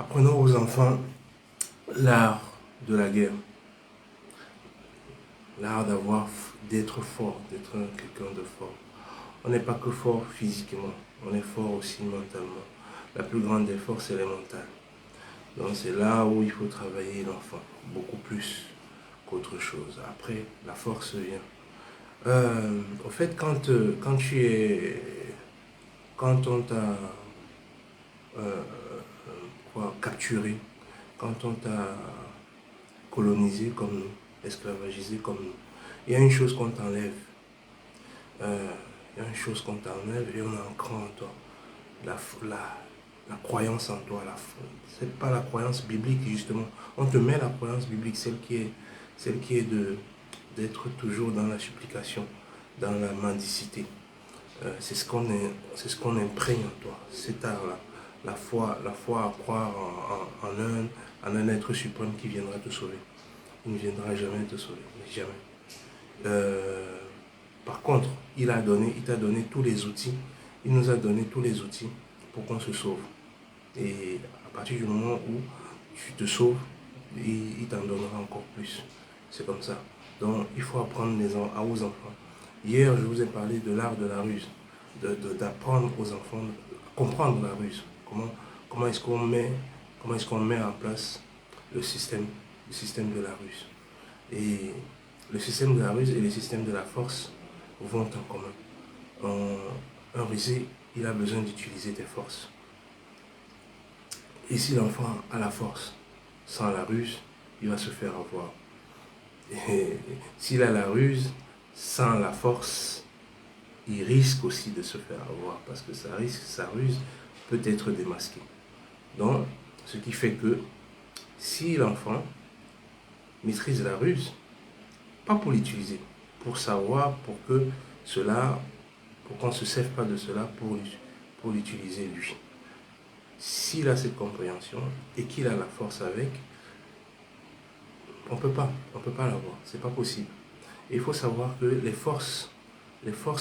Apprenons aux enfants l'art de la guerre, l'art d'être fort, d'être quelqu'un de fort. On n'est pas que fort physiquement, on est fort aussi mentalement. La plus grande des forces, c'est les mentales. Donc c'est là où il faut travailler l'enfant, beaucoup plus qu'autre chose. Après, la force vient. Au fait, quand on t'a euh, capturé, quand on t'a colonisé comme nous, esclavagisé comme nous, il y a une chose qu'on t'enlève. Il y a une chose qu'on t'enlève et on ancre en toi. La, la, la croyance en toi. C'est pas la croyance biblique, justement. On te met la croyance biblique, celle qui est d'être toujours dans la supplication, dans la mendicité. C'est ce qu'on imprègne en toi, cet art-là. La foi à croire en un être suprême qui viendra te sauver. Il ne viendra jamais te sauver, jamais. Par contre, il t'a donné tous les outils, il nous a donné tous les outils pour qu'on se sauve. Et à partir du moment où tu te sauves, il t'en donnera encore plus. C'est comme ça. Donc, il faut apprendre aux enfants. Hier, je vous ai parlé de l'art de la ruse, d'apprendre aux enfants à comprendre la ruse. Comment est-ce qu'on met en place le système de la ruse. Et le système de la ruse et le système de la force vont en commun. Un rusé, il a besoin d'utiliser des forces. Et si l'enfant a la force sans la ruse, il va se faire avoir. Et s'il a la ruse sans la force, il risque aussi de se faire avoir parce que sa ruse peut être démasquée. Donc, ce qui fait que si l'enfant maîtrise la ruse, pas pour l'utiliser, pour savoir, pour qu'on ne se serve pas de cela pour l'utiliser lui. S'il a cette compréhension et qu'il a la force avec, on ne peut pas l'avoir, c'est pas possible. Et il faut savoir que les forces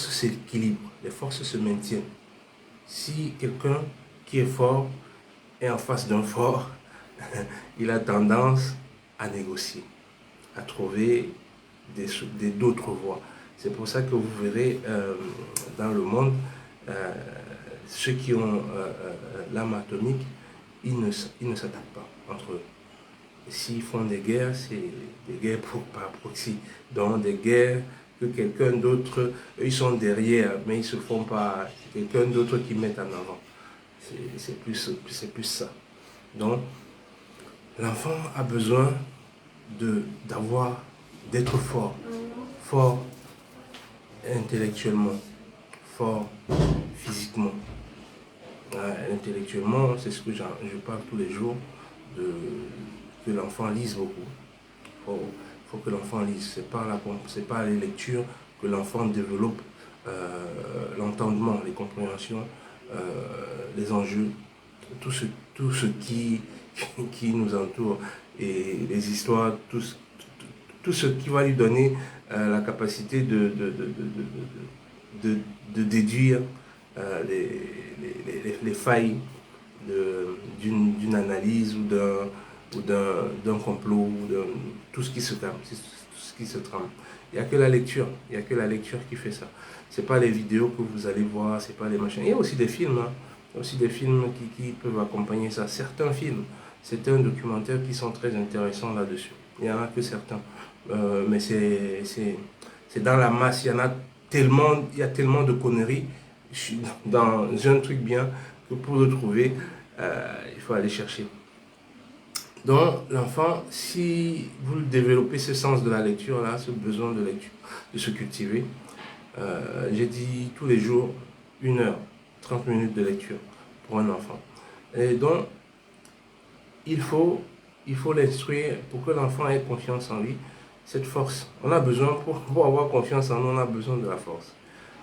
s'équilibrent, les forces se maintiennent. Si quelqu'un qui est fort est en face d'un fort, il a tendance à négocier, à trouver d'autres voies. C'est pour ça que vous verrez dans le monde, ceux qui ont l'âme atomique, ils ne s'attaquent pas entre eux. S'ils font des guerres, c'est des guerres par proxy. Donc des guerres que quelqu'un d'autre, ils sont derrière, mais ils ne se font pas, c'est quelqu'un d'autre qui met en avant. C'est plus ça. Donc l'enfant a besoin d'être fort intellectuellement, fort physiquement. Intellectuellement, c'est ce que je parle tous les jours, que l'enfant lise beaucoup. Il faut que l'enfant lise. C'est par les lectures que l'enfant développe l'entendement, les compréhensions, les enjeux, tout ce qui nous entoure et les histoires, tout ce qui va lui donner la capacité de déduire les failles d'une analyse ou d'un complot, ou de tout ce qui se trame. Il n'y a que la lecture, qui fait ça. Ce n'est pas les vidéos que vous allez voir, c'est pas les machins. Il y a aussi des films, Il y a aussi des films qui peuvent accompagner ça. Certains films, certains documentaires qui sont très intéressants là-dessus. Il n'y en a que certains. Mais c'est dans la masse, il y a tellement de conneries dans un truc bien que pour le trouver, il faut aller chercher. Donc l'enfant, si vous développez ce sens de la lecture là, ce besoin de lecture, de se cultiver, j'ai dit tous les jours 1 heure, 30 minutes de lecture pour un enfant. Et donc il faut l'instruire pour que l'enfant ait confiance en lui, cette force. On a besoin, pour avoir confiance en nous, on a besoin de la force.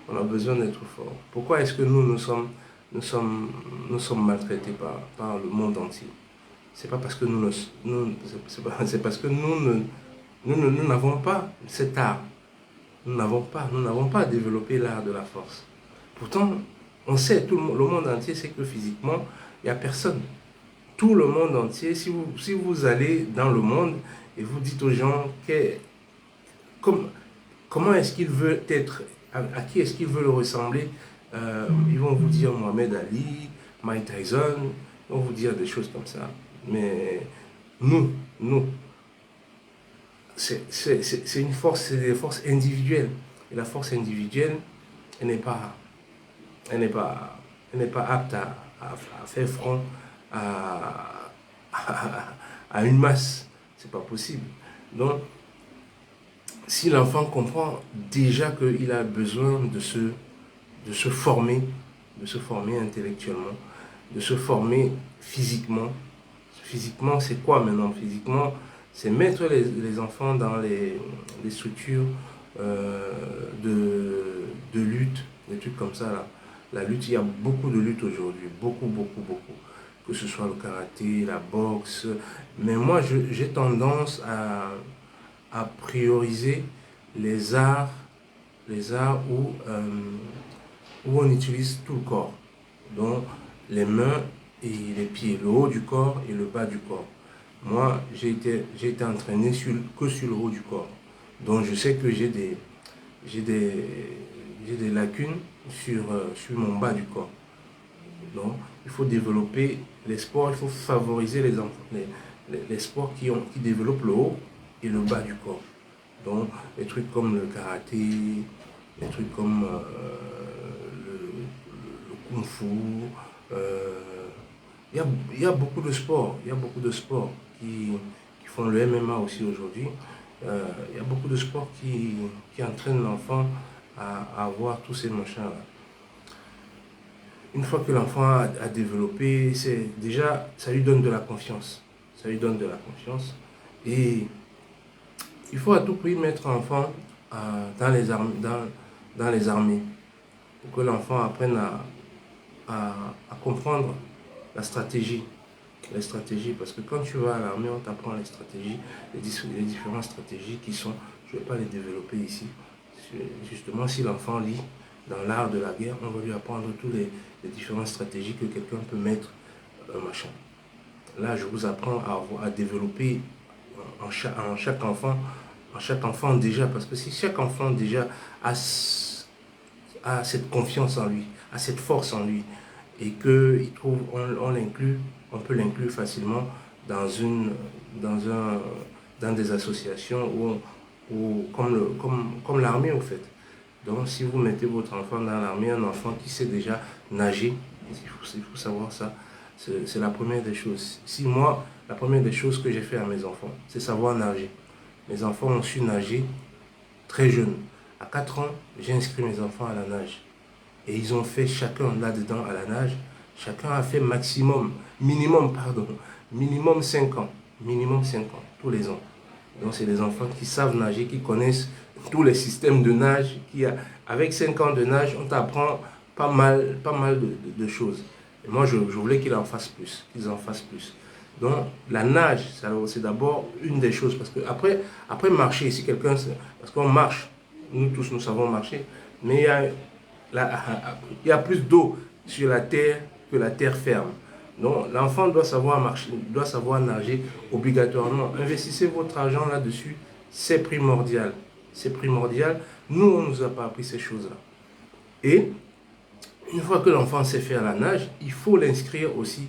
On a besoin d'être fort. Pourquoi est-ce que nous sommes maltraités par le monde entier? C'est pas parce que c'est parce que nous n'avons pas cet art. Nous n'avons pas développé l'art de la force. Pourtant, on sait, le monde entier sait que physiquement, il n'y a personne tout le monde entier. Si vous allez dans le monde et vous dites aux gens comment est-ce qu'il veut être, à qui est-ce qu'il veut le ressembler, ils vont vous dire Mohamed Ali, Mike Tyson, ils vont vous dire des choses comme ça. Mais nous, c'est une force, c'est des forces individuelles. Et la force individuelle, elle n'est pas, elle n'est pas, elle n'est pas apte à faire front à une masse. C'est pas possible. Donc, si l'enfant comprend déjà qu'il a besoin de se former intellectuellement, de se former physiquement. Physiquement, c'est quoi maintenant? Physiquement, c'est mettre les enfants dans les structures de lutte, des trucs comme ça là. La lutte, il y a beaucoup de luttes aujourd'hui, beaucoup. Que ce soit le karaté, la boxe. Mais moi, j'ai tendance à prioriser les arts où on utilise tout le corps. Donc, les mains et les pieds, le haut du corps et le bas du corps. Moi, j'ai été entraîné que sur le haut du corps. Donc, je sais que j'ai des lacunes sur mon bas du corps. Donc, il faut développer les sports, il faut favoriser les sports qui développent le haut et le bas du corps. Donc, les trucs comme le karaté, les trucs comme le kung-fu. Il y a beaucoup de sports. Il y a beaucoup de sports qui font le MMA aussi aujourd'hui. Il y a beaucoup de sports qui entraînent l'enfant à avoir tous ces machins-là. Une fois que l'enfant a développé, déjà, ça lui donne de la confiance. Ça lui donne de la confiance. Et il faut à tout prix mettre l'enfant dans les armées pour que l'enfant apprenne à comprendre la stratégie. Les stratégies, parce que quand tu vas à l'armée, on t'apprend les stratégies, les différentes stratégies qui sont, je ne vais pas les développer ici. Justement, si l'enfant lit dans l'art de la guerre, on va lui apprendre toutes les différentes stratégies que quelqu'un peut mettre machin. Là, je vous apprends à développer en chaque enfant déjà, parce que si chaque enfant déjà a cette confiance en lui, a cette force en lui, et qu'il trouve, on peut l'inclure facilement dans des associations comme l'armée au fait. Donc si vous mettez votre enfant dans l'armée, un enfant qui sait déjà nager, il faut savoir ça, c'est la première des choses. La première des choses que j'ai fait à mes enfants, c'est savoir nager. Mes enfants ont su nager très jeunes. À 4 ans, j'ai inscrit mes enfants à la nage. Et ils ont fait chacun là-dedans à la nage. Chacun a fait minimum 5 ans. Minimum 5 ans, tous les ans. Donc c'est des enfants qui savent nager, qui connaissent tous les systèmes de nage. Avec 5 ans de nage, on t'apprend pas mal de choses. Et moi, je voulais qu'ils en fassent plus. Donc la nage, c'est d'abord une des choses. Parce que après marcher, si quelqu'un... Parce qu'on marche, nous tous, nous savons marcher. Mais il y a plus d'eau sur la terre que la terre ferme. Donc l'enfant doit savoir marcher, doit savoir nager obligatoirement. Investissez votre argent là-dessus, c'est primordial. C'est primordial. Nous, on ne nous a pas appris ces choses-là. Et une fois que l'enfant sait faire la nage, il faut l'inscrire aussi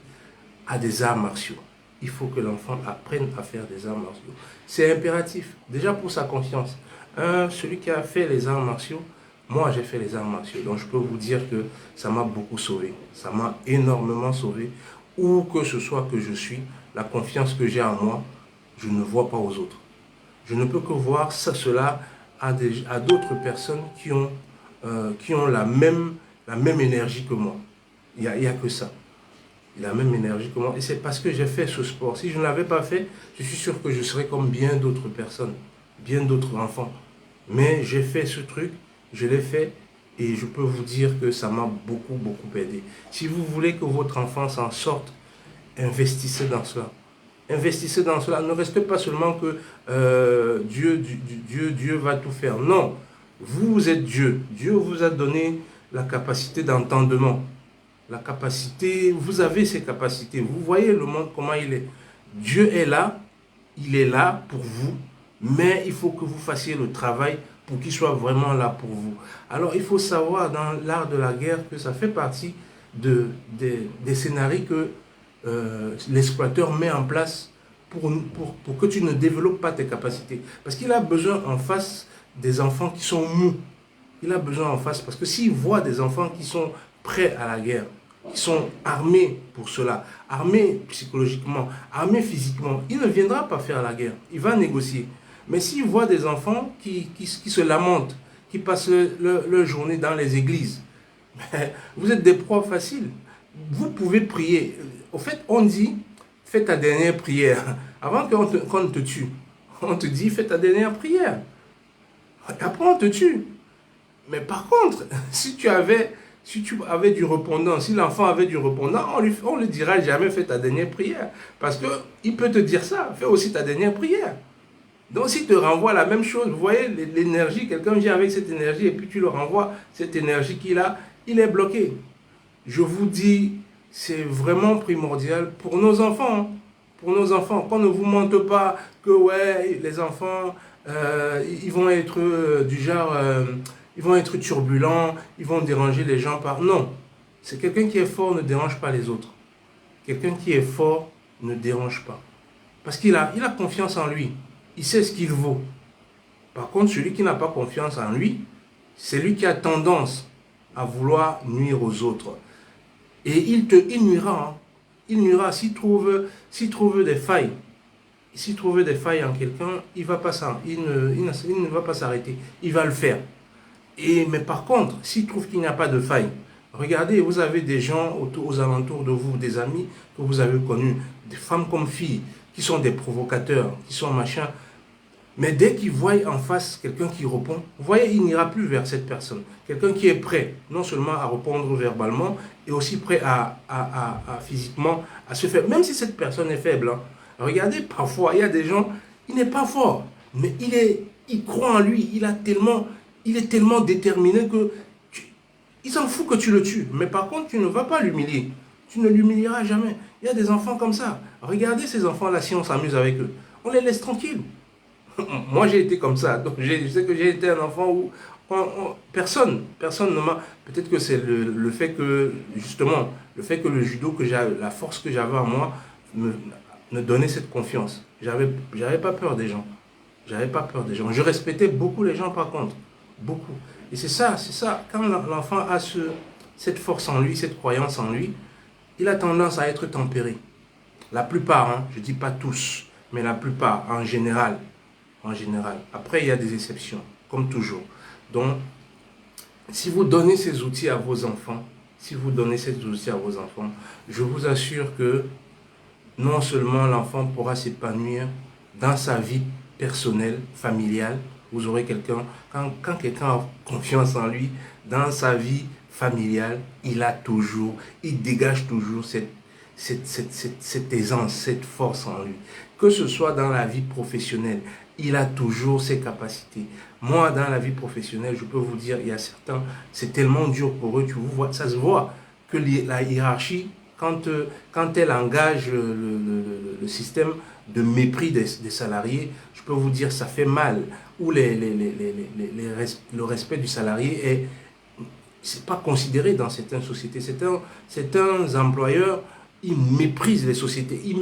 à des arts martiaux. Il faut que l'enfant apprenne à faire des arts martiaux. C'est impératif, déjà pour sa confiance. Celui qui a fait les arts martiaux, moi j'ai fait les arts martiaux, donc je peux vous dire que ça m'a beaucoup sauvé. Ça m'a énormément sauvé. Où que ce soit que je suis, la confiance que j'ai en moi, je ne vois pas aux autres. Je ne peux que voir cela à d'autres personnes qui ont la même énergie que moi. Il n'y a que ça. La même énergie que moi. Et c'est parce que j'ai fait ce sport. Si je ne l'avais pas fait, je suis sûr que je serais comme bien d'autres personnes, bien d'autres enfants. Mais j'ai fait ce truc, je l'ai fait et je peux vous dire que ça m'a beaucoup aidé. Si vous voulez que votre enfant s'en sorte, investissez dans cela. Investissez dans cela. Ne restez pas seulement que Dieu va tout faire. Non, vous êtes Dieu. Dieu vous a donné la capacité d'entendement. la capacité, vous avez ces capacités. Vous voyez le monde, comment il est. Dieu est là, il est là pour vous, mais il faut que vous fassiez le travail pour qu'il soit vraiment là pour vous. Alors, il faut savoir dans l'art de la guerre que ça fait partie des scénarios que l'exploiteur met en place pour que tu ne développes pas tes capacités. Parce qu'il a besoin en face des enfants qui sont mous. Il a besoin en face, parce que s'il voit des enfants qui sont prêts à la guerre, qui sont armés pour cela, armés psychologiquement, armés physiquement, il ne viendra pas faire la guerre, il va négocier. Mais s'il voit des enfants qui se lamentent, qui passent leur journée dans les églises, vous êtes des proies faciles. Vous pouvez prier. Au fait, on dit, fais ta dernière prière. Avant qu'on te tue, on te dit, fais ta dernière prière. Après, on te tue. Mais par contre, si tu avais du répondant, si l'enfant avait du répondant, on lui dira jamais fais ta dernière prière. Parce qu'il peut te dire ça, fais aussi ta dernière prière. Donc s'il te renvoie la même chose, vous voyez l'énergie, quelqu'un vient avec cette énergie et puis tu le renvoies, cette énergie qu'il a, il est bloqué. Je vous dis, c'est vraiment primordial pour nos enfants. Hein, pour nos enfants, qu'on ne vous mente pas que ouais, les enfants, ils vont être du genre... ils vont être turbulents, ils vont déranger les gens par... Non, c'est quelqu'un qui est fort ne dérange pas les autres. Quelqu'un qui est fort ne dérange pas. Parce qu'il a confiance en lui. Il sait ce qu'il vaut. Par contre, celui qui n'a pas confiance en lui, c'est lui qui a tendance à vouloir nuire aux autres. Et il nuira. Hein. Il nuira s'il trouve des failles. S'il trouve des failles en quelqu'un, il ne va pas s'arrêter. Il va le faire. Mais par contre, s'il trouve qu'il n'y a pas de faille, regardez, vous avez des gens aux alentours de vous, des amis que vous avez connus, des femmes comme filles, qui sont des provocateurs, qui sont machins. Mais dès qu'ils voient en face quelqu'un qui répond, vous voyez, il n'ira plus vers cette personne. Quelqu'un qui est prêt, non seulement à répondre verbalement, et aussi prêt à physiquement, à se faire, même si cette personne est faible. Hein. Regardez, parfois, il y a des gens, il n'est pas fort, mais il croit en lui, il est tellement déterminé que il s'en fout que tu le tues. Mais par contre, tu ne vas pas l'humilier. Tu ne l'humilieras jamais. Il y a des enfants comme ça. Regardez ces enfants-là si on s'amuse avec eux. On les laisse tranquilles. Moi, j'ai été comme ça. Donc, je sais que j'ai été un enfant où personne ne m'a... Peut-être que c'est le fait que, justement, le fait que le judo, la force que j'avais en moi, me donnait cette confiance. J'avais pas peur des gens. J'avais pas peur des gens. Je respectais beaucoup les gens, par contre. Beaucoup. Et c'est ça. Quand l'enfant a cette force en lui, cette croyance en lui, il a tendance à être tempéré. La plupart, hein, je ne dis pas tous, mais la plupart, en général. Après, il y a des exceptions, comme toujours. Donc, si vous donnez ces outils à vos enfants, je vous assure que non seulement l'enfant pourra s'épanouir dans sa vie personnelle, familiale, vous aurez quelqu'un, quand quelqu'un a confiance en lui, dans sa vie familiale, il dégage toujours cette aisance, cette force en lui. Que ce soit dans la vie professionnelle, il a toujours ses capacités. Moi, dans la vie professionnelle, je peux vous dire, il y a certains, c'est tellement dur pour eux, ça se voit que la hiérarchie, quand elle engage le système de mépris des salariés, je peux vous dire, ça fait mal. Ou le respect du salarié c'est pas considéré dans certaines sociétés. Certains employeurs, ils méprisent les sociétés, ils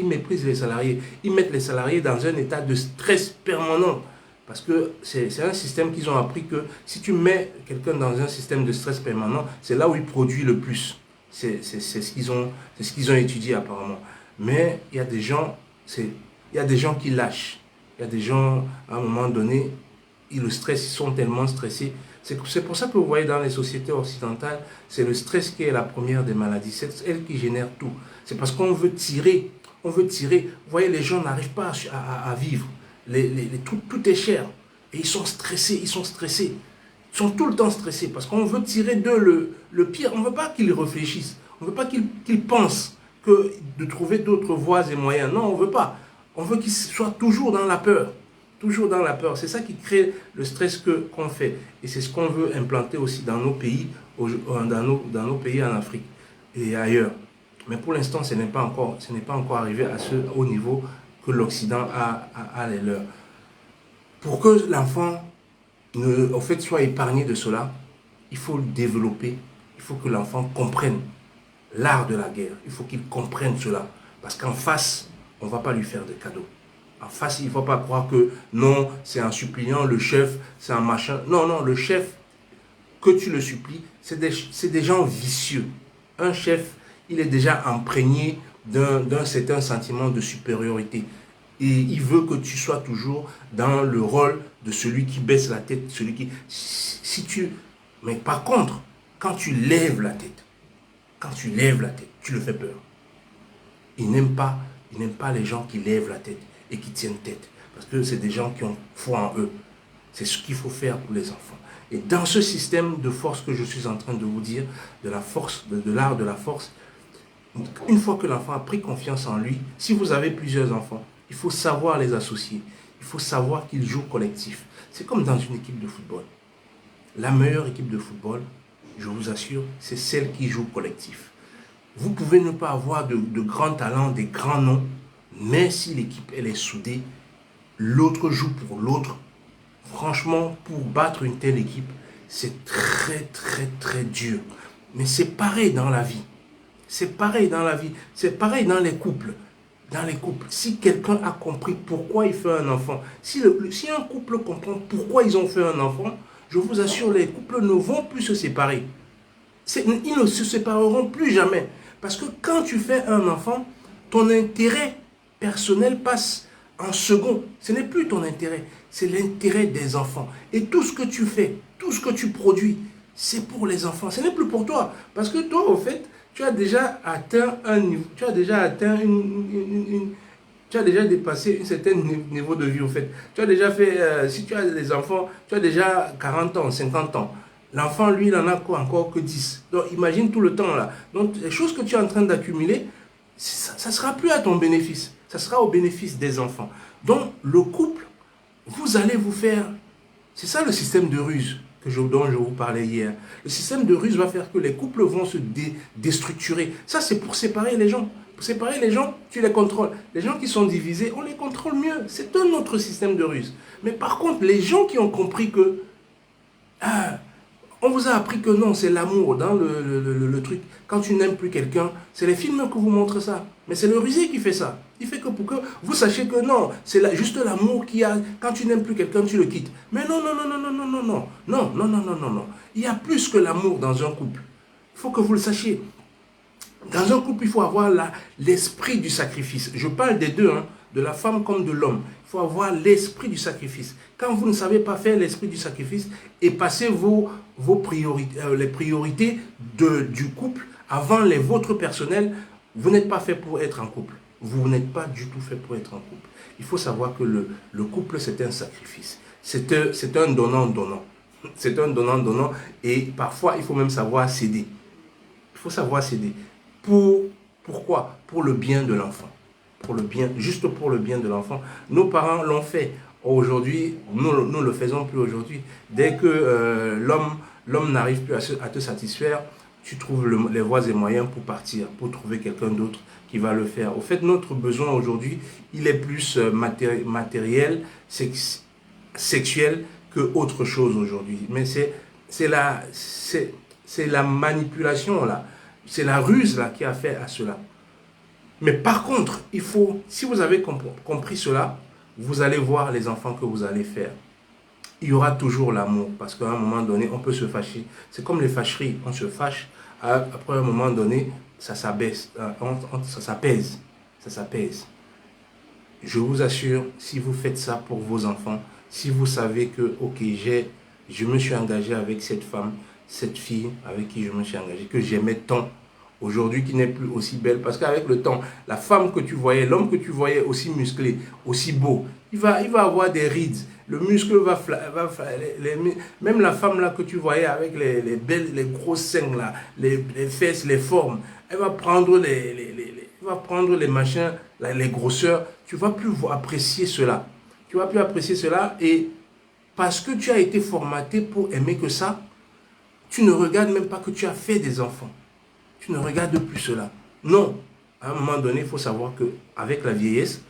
méprisent les salariés, ils mettent les salariés dans un état de stress permanent. Parce que c'est un système qu'ils ont appris que si tu mets quelqu'un dans un système de stress permanent, c'est là où il produit le plus. C'est ce qu'ils ont étudié apparemment. Mais il y a des gens qui lâchent. Il y a des gens, à un moment donné, ils sont tellement stressés. C'est pour ça que vous voyez dans les sociétés occidentales, c'est le stress qui est la première des maladies. C'est elle qui génère tout. C'est parce qu'on veut tirer. Vous voyez, les gens n'arrivent pas à vivre. Tout est cher. Et ils sont stressés. Ils sont tout le temps stressés parce qu'on veut tirer d'eux le pire. On ne veut pas qu'ils réfléchissent. On ne veut pas qu'ils pensent de trouver d'autres voies et moyens. Non, on ne veut pas. On veut qu'ils soient toujours dans la peur. Toujours dans la peur. C'est ça qui crée le stress qu'on fait. Et c'est ce qu'on veut implanter aussi dans nos pays dans nos pays en Afrique et ailleurs. Mais pour l'instant, ce n'est pas encore arrivé à ce haut niveau que l'Occident a les leurs. Pour que l'enfant en fait, soit épargné de cela, il faut le développer. Il faut que l'enfant comprenne l'art de la guerre. Il faut qu'il comprenne cela. Parce qu'en face, on ne va pas lui faire de cadeaux. En face, il ne faut pas croire que non, c'est un suppliant, le chef, c'est un machin. Non, non, le chef, que tu le supplies, c'est des gens vicieux. Un chef, il est déjà imprégné d'un certain sentiment de supériorité. Et il veut que tu sois toujours dans le rôle de celui qui baisse la tête, celui qui... Mais par contre, quand tu lèves la tête, tu le fais peur. Il n'aime pas les gens qui lèvent la tête et qui tiennent tête. Parce que c'est des gens qui ont foi en eux. C'est ce qu'il faut faire pour les enfants. Et dans ce système de force que je suis en train de vous dire, de la force, de l'art de la force, une fois que l'enfant a pris confiance en lui, si vous avez plusieurs enfants, il faut savoir les associer. Il faut savoir qu'ils jouent collectif. C'est comme dans une équipe de football. La meilleure équipe de football, je vous assure, c'est celle qui joue collectif. Vous pouvez ne pas avoir de grands talents, des grands noms, mais si l'équipe elle est soudée, l'autre joue pour l'autre. Franchement, pour battre une telle équipe, c'est très très très dur. Mais c'est pareil dans la vie. C'est pareil dans la vie. C'est pareil dans les couples. Dans les couples, si quelqu'un a compris pourquoi il fait un enfant, si un couple comprend pourquoi ils ont fait un enfant, je vous assure, les couples ne vont plus se séparer. Ils ne se sépareront plus jamais. Parce que quand tu fais un enfant, ton intérêt personnel passe en second. Ce n'est plus ton intérêt, c'est l'intérêt des enfants. Et tout ce que tu fais, tout ce que tu produis, c'est pour les enfants. Ce n'est plus pour toi. Parce que toi, au fait, tu as déjà atteint un niveau, tu as déjà dépassé un certain niveau de vie, au fait. Tu as déjà fait, si tu as des enfants, tu as déjà 40 ans, 50 ans. L'enfant, lui, il n'en a encore que 10. Donc, imagine tout le temps là. Donc, les choses que tu es en train d'accumuler, ça ne sera plus à ton bénéfice. Ça sera au bénéfice des enfants. Donc, le couple, vous allez vous faire... C'est ça le système de ruse dont je vous parlais hier. Le système de ruse va faire que les couples vont se déstructurer. Ça, c'est pour séparer les gens. Pour séparer les gens, tu les contrôles. Les gens qui sont divisés, on les contrôle mieux. C'est un autre système de ruse. Mais par contre, les gens qui ont compris que... on vous a appris que non, c'est l'amour dans le truc. Quand tu n'aimes plus quelqu'un, c'est les films que vous montrent ça. Mais c'est le rusé qui fait ça. Il fait que pour que vous sachiez que non, c'est juste l'amour qu'il y a. Quand tu n'aimes plus quelqu'un, tu le quittes. Mais non, non, non, non, non, non, non, non, non, non, non, non, non, non. Il y a plus que l'amour dans un couple. Il faut que vous le sachiez. Dans un couple, il faut avoir l'esprit du sacrifice. Je parle des deux, hein, de la femme comme de l'homme. Il faut avoir l'esprit du sacrifice. Quand vous ne savez pas faire l'esprit du sacrifice et passer vos priorités, les priorités du couple avant les vôtres personnelles, vous n'êtes pas fait pour être en couple. Vous n'êtes pas du tout fait pour être en couple. Il faut savoir que le couple, c'est un sacrifice. C'est un donnant-donnant. C'est un donnant-donnant. Et parfois, il faut même savoir céder. Il faut savoir céder. Pourquoi? Pour le bien de l'enfant. Juste pour le bien de l'enfant. Nos parents l'ont fait. Aujourd'hui, nous ne le faisons plus aujourd'hui. Dès que l'homme n'arrive plus à te satisfaire, tu trouves les voies et moyens pour partir, pour trouver quelqu'un d'autre qui va le faire. Au fait, notre besoin aujourd'hui, il est plus matériel, sexuel que autre chose aujourd'hui. Mais c'est la manipulation là. C'est la ruse là qui a fait à cela. Mais par contre, si vous avez compris cela, vous allez voir les enfants que vous allez faire. Il y aura toujours l'amour, parce qu'à un moment donné, on peut se fâcher. C'est comme les fâcheries, on se fâche. Après un moment donné, ça s'abaisse, ça s'apaise. Ça s'apaise. Je vous assure, si vous faites ça pour vos enfants, si vous savez que, ok, je me suis engagé avec cette femme, cette fille avec qui je me suis engagé, que j'aimais tant, aujourd'hui qui n'est plus aussi belle, parce qu'avec le temps, la femme que tu voyais, l'homme que tu voyais aussi musclé, aussi beau, il va avoir des rides, le muscle va même la femme là que tu voyais avec les grosses seins là, les fesses, les formes, elle va prendre les machins, les grosseurs, tu vas plus apprécier cela. Tu vas plus apprécier cela, et parce que tu as été formaté pour aimer que ça, Tu ne regardes même pas que tu as fait des enfants. Tu ne regardes plus cela. Non. À un moment donné, il faut savoir qu'avec la vieillesse,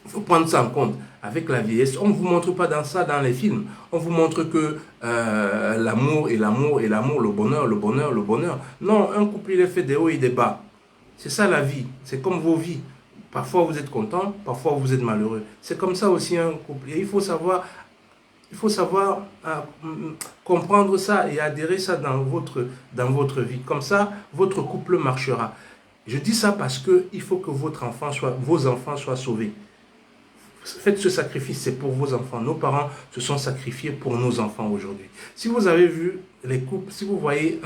il faut prendre ça en compte. Avec la vieillesse, on ne vous montre pas dans ça dans les films. On vous montre que l'amour et l'amour et l'amour, le bonheur, le bonheur, le bonheur. Non, un couple, il est fait des hauts et des bas. C'est ça la vie. C'est comme vos vies. Parfois vous êtes content, parfois vous êtes malheureux. C'est comme ça aussi un couple. Et il faut savoir comprendre ça et adhérer ça dans votre vie. Comme ça, votre couple marchera. Je dis ça parce qu'il faut que vos enfants soient sauvés. Faites ce sacrifice, c'est pour vos enfants. Nos parents se sont sacrifiés pour nos enfants aujourd'hui. Si vous avez vu les couples, si vous voyez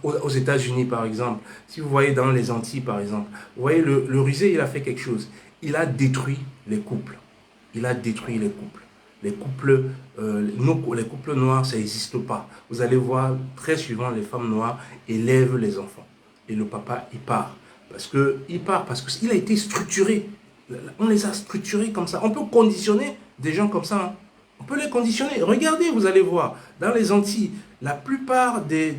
aux États-Unis par exemple, si vous voyez dans les Antilles par exemple, vous voyez le rusé, il a fait quelque chose. Il a détruit les couples. Il a détruit les couples. Les couples noirs, ça n'existe pas. Vous allez voir, très souvent, les femmes noires élèvent les enfants. Et le papa, il part. Parce qu'il a été structuré. On les a structurés comme ça. On peut conditionner des gens comme ça. Hein. On peut les conditionner. Regardez, vous allez voir. Dans les Antilles, la plupart des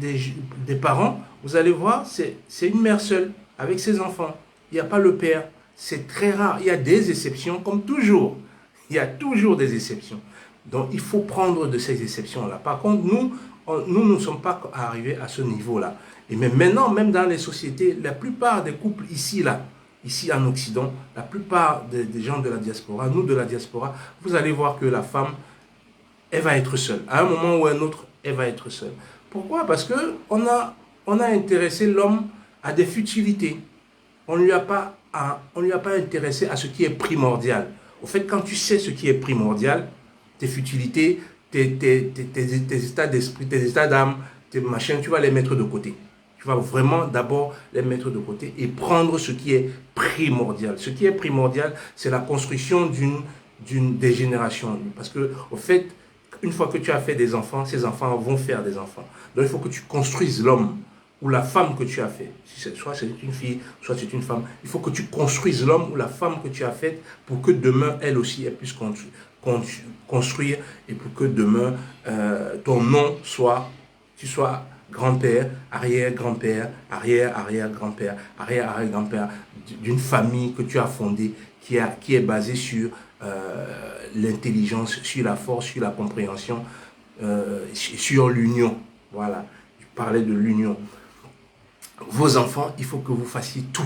parents, vous allez voir, c'est une mère seule avec ses enfants. Il n'y a pas le père. C'est très rare. Il y a des exceptions, comme toujours. Il y a toujours des exceptions. Donc, il faut prendre de ces exceptions-là. Par contre, nous ne sommes pas arrivés à ce niveau-là. Et même maintenant, même dans les sociétés, la plupart des couples ici en Occident, la plupart des gens de la diaspora, nous de la diaspora, vous allez voir que la femme, elle va être seule. À un moment ou à un autre, elle va être seule. Pourquoi? Parce qu'on a intéressé l'homme à des futilités. On ne lui a pas intéressé à ce qui est primordial. Au fait, quand tu sais ce qui est primordial, tes futilités, tes états d'esprit, tes états d'âme, tes machins, tu vas les mettre de côté. Tu vas vraiment d'abord les mettre de côté et prendre ce qui est primordial. Ce qui est primordial, c'est la construction des générations. Parce que, au fait, une fois que tu as fait des enfants, ces enfants vont faire des enfants. Donc, il faut que tu construises l'homme ou la femme que tu as fait. Soit c'est une fille, soit c'est une femme. Il faut que tu construises l'homme ou la femme que tu as faite pour que demain, elle aussi, elle puisse construire et pour que demain, ton nom tu sois grand-père, arrière-grand-père, arrière-arrière-grand-père, arrière-arrière-grand-père d'une famille que tu as fondée qui est basée sur l'intelligence, sur la force, sur la compréhension, sur l'union. Voilà, je parlais de l'union. Vos enfants, il faut que vous fassiez tout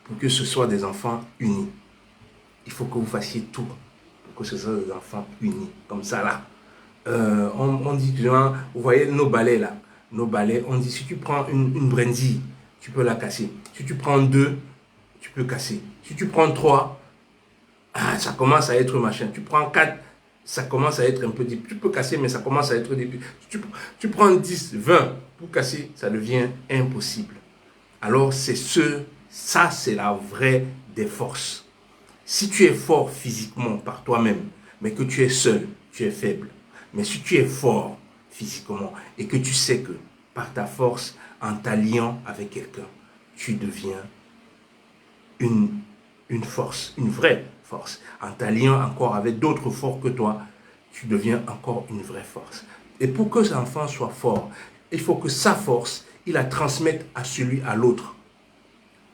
pour que ce soit des enfants unis. Il faut que vous fassiez tout pour que ce soit des enfants unis, comme ça là. On dit, vous voyez nos balais là, nos balais, on dit si tu prends une brindille, tu peux la casser. Si tu prends 2, tu peux casser. Si tu prends 3, ça commence à être machin. Tu prends 4, ça commence à être un peu difficile. Tu peux casser, mais ça commence à être difficile. Tu prends 10, 20, pour casser, ça devient impossible. Alors ça c'est la vraie des forces. Si tu es fort physiquement par toi-même, mais que tu es seul, tu es faible. Mais si tu es fort physiquement et que tu sais que par ta force, en t'alliant avec quelqu'un, tu deviens une force, une vraie force. En t'alliant encore avec d'autres forts que toi, tu deviens encore une vraie force. Et pour que cet enfant soit fort, il faut que sa force, il la transmette à l'autre.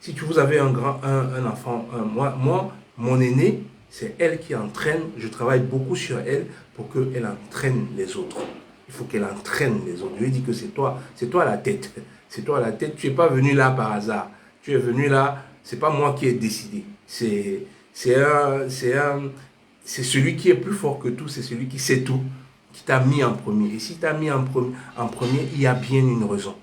Si vous avez un enfant, moi, mon aîné, c'est elle qui entraîne, je travaille beaucoup sur elle pour qu'elle entraîne les autres. Il faut qu'elle entraîne les autres. Je lui dis que c'est toi la tête. C'est toi la tête, tu n'es pas venu là par hasard. Tu es venu là, c'est pas moi qui ai décidé. C'est celui qui est plus fort que tout, c'est celui qui sait tout, qui t'a mis en premier. Et si t'a mis en premier, il y a bien une raison.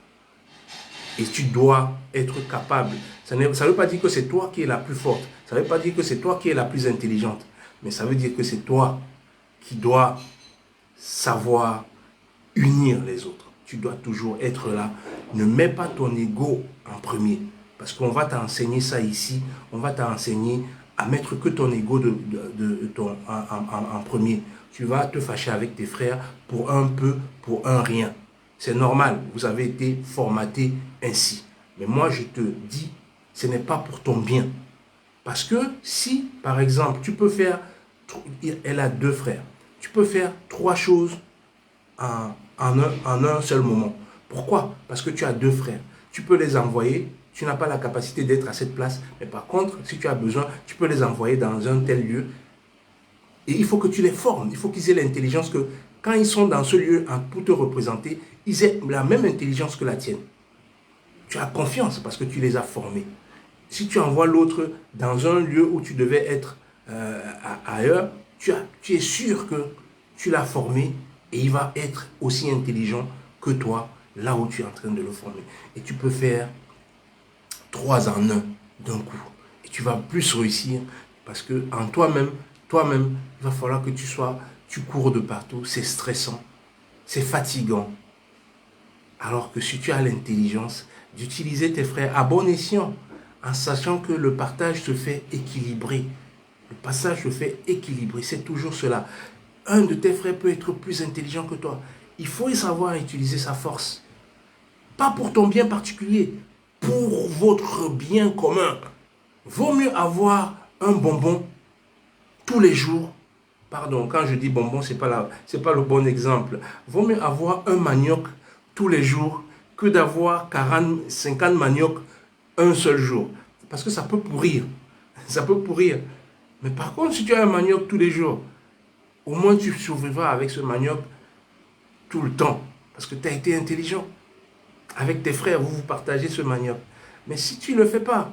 Et tu dois être capable. Ça ne veut pas dire que c'est toi qui es la plus forte. Ça ne veut pas dire que c'est toi qui es la plus intelligente. Mais ça veut dire que c'est toi qui dois savoir unir les autres. Tu dois toujours être là. Ne mets pas ton ego en premier. Parce qu'on va t'enseigner ça ici. On va t'enseigner à mettre que ton ego en premier. Tu vas te fâcher avec tes frères pour un peu, pour un rien. C'est normal, vous avez été formaté ainsi. Mais moi, je te dis, ce n'est pas pour ton bien. Parce que si, par exemple, elle a 2 frères, tu peux faire 3 choses en un seul moment. Pourquoi? Parce que tu as deux frères. Tu peux les envoyer, tu n'as pas la capacité d'être à cette place, mais par contre, si tu as besoin, tu peux les envoyer dans un tel lieu. Et il faut que tu les formes, il faut qu'ils aient l'intelligence que quand ils sont dans ce lieu pour te représenter, ils aient la même intelligence que la tienne. Tu as confiance parce que tu les as formés. Si tu envoies l'autre dans un lieu où tu devais être ailleurs, tu es sûr que tu l'as formé et il va être aussi intelligent que toi, là où tu es en train de le former. Et tu peux faire 3 en 1 d'un coup. Et tu vas plus réussir parce que en toi-même, il va falloir que tu cours de partout. C'est stressant, c'est fatigant. Alors que si tu as l'intelligence d'utiliser tes frères à bon escient, en sachant que le partage se fait équilibré. Le passage se fait équilibré, c'est toujours cela. Un de tes frères peut être plus intelligent que toi. Il faut savoir utiliser sa force. Pas pour ton bien particulier, pour votre bien commun. Vaut mieux avoir un bonbon tous les jours. Pardon, quand je dis bonbon, c'est pas le bon exemple. Vaut mieux avoir un manioc tous les jours que d'avoir 40, 50 maniocs un seul jour. Parce que ça peut pourrir. Ça peut pourrir. Mais par contre, si tu as un manioc tous les jours, au moins tu survivras avec ce manioc tout le temps. Parce que tu as été intelligent. Avec tes frères, vous partagez ce manioc. Mais si tu ne le fais pas,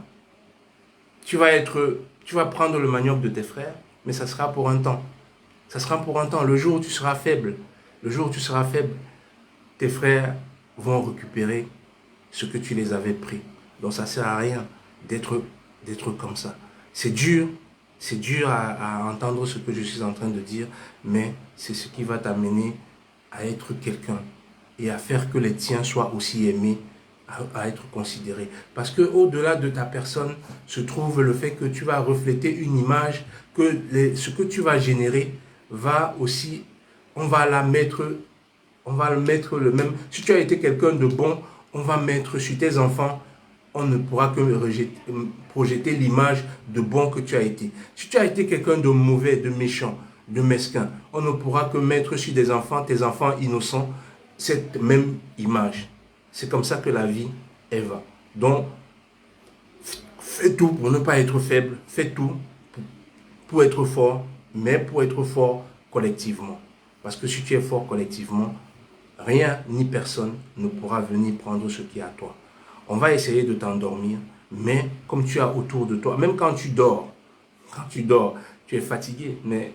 tu vas prendre le manioc de tes frères, mais ça sera pour un temps. Ça sera pour un temps. Le jour où tu seras faible, tes frères vont récupérer ce que tu les avais pris. Donc ça ne sert à rien d'être comme ça. C'est dur à entendre ce que je suis en train de dire, mais c'est ce qui va t'amener à être quelqu'un et à faire que les tiens soient aussi aimés, à être considérés. Parce qu'au-delà de ta personne se trouve le fait que tu vas refléter une image, que ce que tu vas générer va aussi, on va le mettre le même. Si tu as été quelqu'un de bon, on va mettre sur tes enfants, on ne pourra que projeter l'image de bon que tu as été. Si tu as été quelqu'un de mauvais, de méchant, de mesquin, on ne pourra que mettre sur tes enfants innocents, cette même image. C'est comme ça que la vie, elle va. Donc, fais tout pour ne pas être faible, fais tout pour être fort, mais pour être fort collectivement. Parce que si tu es fort collectivement, rien ni personne ne pourra venir prendre ce qui est à toi. On va essayer de t'endormir, mais comme tu as autour de toi, même quand tu dors, tu es fatigué, mais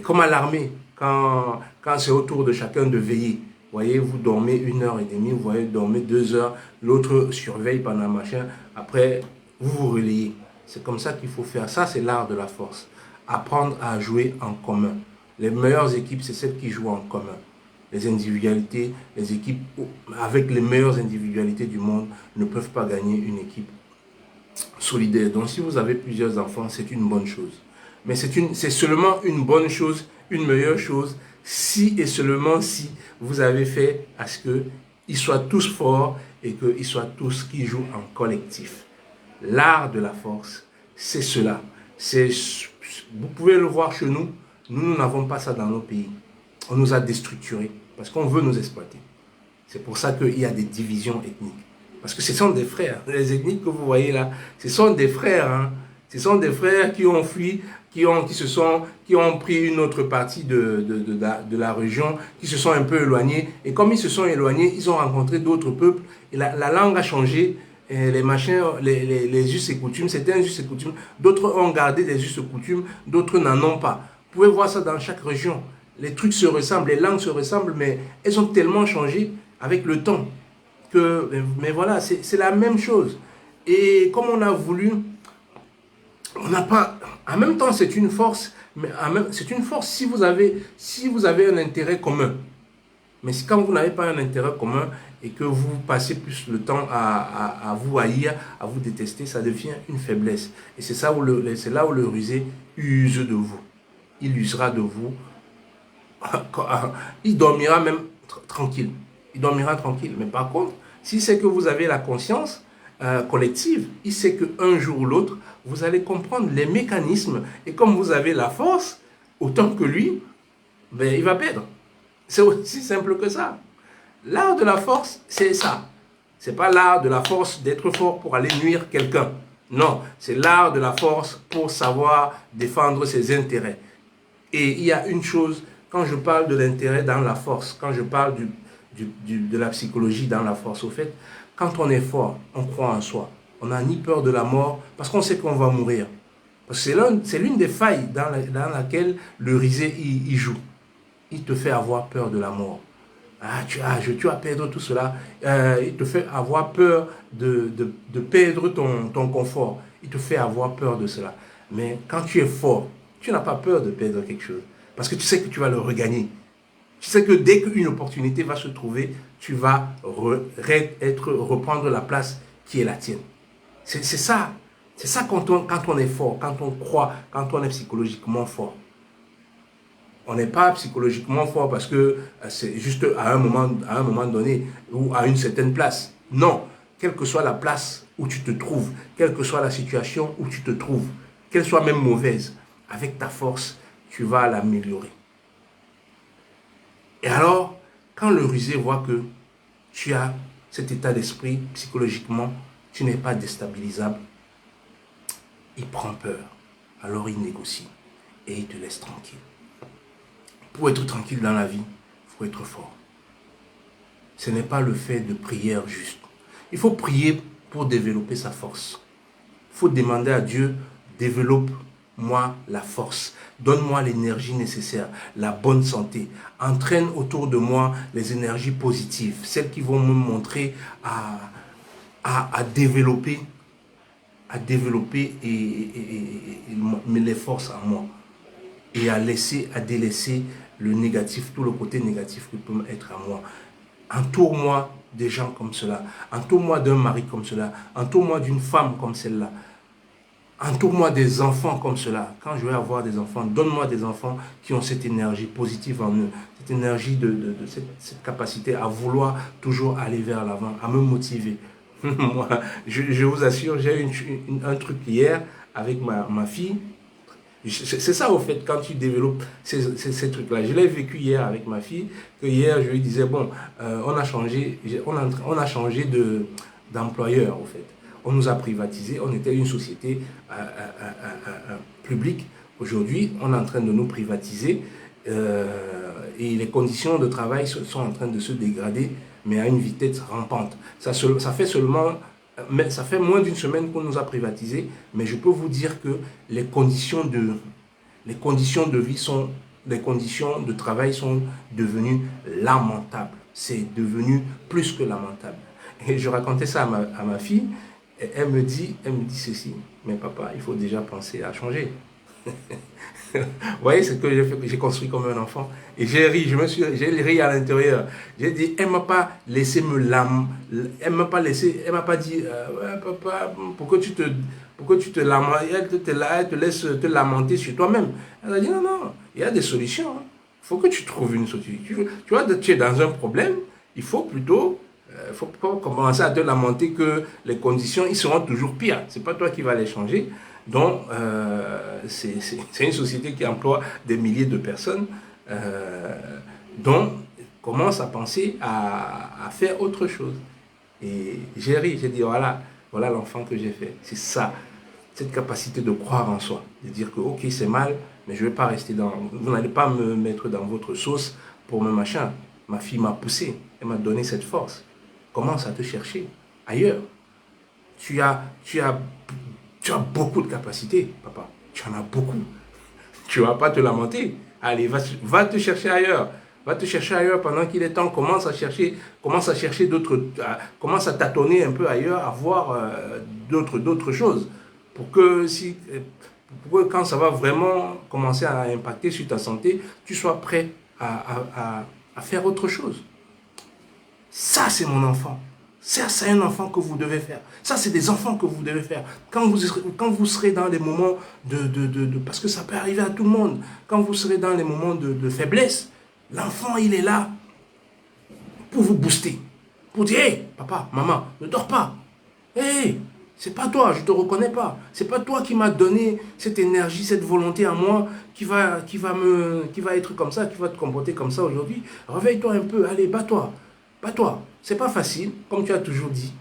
comme à l'armée, quand c'est autour de chacun de veiller, vous voyez, vous dormez 1h30, vous voyez, dormez 2 heures, l'autre surveille pendant machin, après, vous vous relayez. C'est comme ça qu'il faut faire. Ça, c'est l'art de la force. Apprendre à jouer en commun. Les meilleures équipes, c'est celles qui jouent en commun. Les individualités, les équipes avec les meilleures individualités du monde ne peuvent pas gagner une équipe solidaire. Donc si vous avez plusieurs enfants, c'est une bonne chose. Mais c'est seulement une bonne chose, une meilleure chose, si et seulement si vous avez fait à ce qu'ils soient tous forts et qu'ils soient tous qui jouent en collectif. L'art de la force, c'est cela. Vous pouvez le voir chez nous, nous n'avons pas ça dans nos pays. On nous a déstructurés parce qu'on veut nous exploiter. C'est pour ça qu'il y a des divisions ethniques. Parce que ce sont des frères. Les ethniques que vous voyez là, ce sont des frères. Hein. Ce sont des frères qui ont fui, qui ont pris une autre partie de la région, qui se sont un peu éloignés. Et comme ils se sont éloignés, ils ont rencontré d'autres peuples. Et la langue a changé. Et les machins, les us et coutumes, c'était un us et coutumes. D'autres ont gardé des us et coutumes, d'autres n'en ont pas. Vous pouvez voir ça dans chaque région. Les trucs se ressemblent, les langues se ressemblent, mais elles ont tellement changé avec le temps. Mais voilà, c'est la même chose. Et comme on a voulu, on n'a pas... En même temps, c'est une force, mais c'est une force si vous avez un intérêt commun. Mais quand vous n'avez pas un intérêt commun et que vous passez plus le temps à vous haïr, à vous détester, ça devient une faiblesse. Et c'est là où le rusé use de vous. Il usera de vous. Il dormira même tranquille. Il dormira tranquille. Mais par contre, si c'est que vous avez la conscience collective, il sait qu'un jour ou l'autre, vous allez comprendre les mécanismes. Et comme vous avez la force, autant que lui, ben, il va perdre. C'est aussi simple que ça. L'art de la force, c'est ça. C'est pas l'art de la force d'être fort pour aller nuire quelqu'un. Non, c'est l'art de la force pour savoir défendre ses intérêts. Et il y a une chose, quand je parle de l'intérêt dans la force, quand je parle de la psychologie dans la force, au fait, quand on est fort, on croit en soi. On n'a ni peur de la mort parce qu'on sait qu'on va mourir. Parce que c'est l'une des failles dans laquelle le risé il joue. Il te fait avoir peur de la mort. Ah, tu vas perdre tout cela. Il te fait avoir peur de perdre ton confort. Il te fait avoir peur de cela. Mais quand tu es fort, tu n'as pas peur de perdre quelque chose. Parce que tu sais que tu vas le regagner. Tu sais que dès qu'une opportunité va se trouver, tu vas reprendre la place qui est la tienne. C'est ça. C'est ça quand on est fort, quand on croit, quand on est psychologiquement fort. On n'est pas psychologiquement fort parce que c'est juste à un moment donné ou à une certaine place. Non, quelle que soit la place où tu te trouves, quelle que soit la situation où tu te trouves, qu'elle soit même mauvaise, avec ta force, tu vas l'améliorer. Et alors, quand le rusé voit que tu as cet état d'esprit psychologiquement, tu n'es pas déstabilisable, il prend peur. Alors il négocie et il te laisse tranquille. Pour être tranquille dans la vie, il faut être fort. Ce n'est pas le fait de prière juste. Il faut prier pour développer sa force. Il faut demander à Dieu, développe-moi la force. Donne-moi l'énergie nécessaire, la bonne santé. Entraîne autour de moi les énergies positives, celles qui vont me montrer à développer les forces en moi. Et à délaisser le négatif, tout le côté négatif qui peut être à moi. Entoure-moi des gens comme cela. Entoure-moi d'un mari comme cela. Entoure-moi d'une femme comme celle-là. Entoure-moi des enfants comme cela. Quand je vais avoir des enfants, donne-moi des enfants qui ont cette énergie positive en eux. Cette énergie, cette capacité à vouloir toujours aller vers l'avant, à me motiver. Moi, je vous assure, j'ai un truc hier avec ma fille. C'est ça, au fait, quand tu développes ces trucs-là. Je l'ai vécu hier avec ma fille, que hier, je lui disais, bon, on a changé d'employeur, au fait. On nous a privatisé, on était une société publique. Aujourd'hui, on est en train de nous privatiser et les conditions de travail sont en train de se dégrader, mais à une vitesse rampante. Ça fait seulement... Mais ça fait moins d'une semaine qu'on nous a privatisés, mais je peux vous dire que les conditions de vie les conditions de travail sont devenues lamentables. C'est devenu plus que lamentable. Et je racontais ça à ma fille, et elle me dit ceci, mais papa, il faut déjà penser à changer. Vous voyez ce que j'ai fait, j'ai construit comme un enfant. Et j'ai ri, j'ai ri à l'intérieur. J'ai dit, elle m'a pas laissé elle m'a pas dit, ouais, papa, pourquoi tu te lamentes, elle te laisse te lamenter sur toi-même. Elle a dit, non, non, il y a des solutions. Il faut que tu trouves une solution. Tu vois, tu es dans un problème, il faut plutôt, faut pas commencer à te lamenter que les conditions, ils seront toujours pires. C'est pas toi qui vas les changer. Donc, c'est une société qui emploie des milliers de personnes. Donc, commence à penser à faire autre chose. Et j'ai ri, j'ai dit, voilà l'enfant que j'ai fait. C'est ça, cette capacité de croire en soi. De dire que, ok, c'est mal, mais je ne vais pas rester vous n'allez pas me mettre dans votre sauce pour me machin. Ma fille m'a poussé, elle m'a donné cette force. Commence à te chercher ailleurs. Tu as beaucoup de capacités, papa. Tu en as beaucoup. Tu ne vas pas te lamenter. Allez, va te chercher ailleurs. Va te chercher ailleurs pendant qu'il est temps. Commence à chercher d'autres. Commence à tâtonner un peu ailleurs, à voir d'autres choses. Pour que quand ça va vraiment commencer à impacter sur ta santé, tu sois prêt à faire autre chose. Ça, c'est mon enfant. Ça, c'est un enfant que vous devez faire. Ça, c'est des enfants que vous devez faire. Quand vous serez dans les moments parce que ça peut arriver à tout le monde. Quand vous serez dans les moments de faiblesse, l'enfant, il est là pour vous booster. Pour dire, hey, papa, maman, ne dors pas. Hey, c'est pas toi, je te reconnais pas. C'est pas toi qui m'as donné cette énergie, cette volonté à moi qui va être comme ça, qui va te comporter comme ça aujourd'hui. Réveille-toi un peu, allez, bats-toi. Bats-toi. C'est pas facile, comme tu as toujours dit.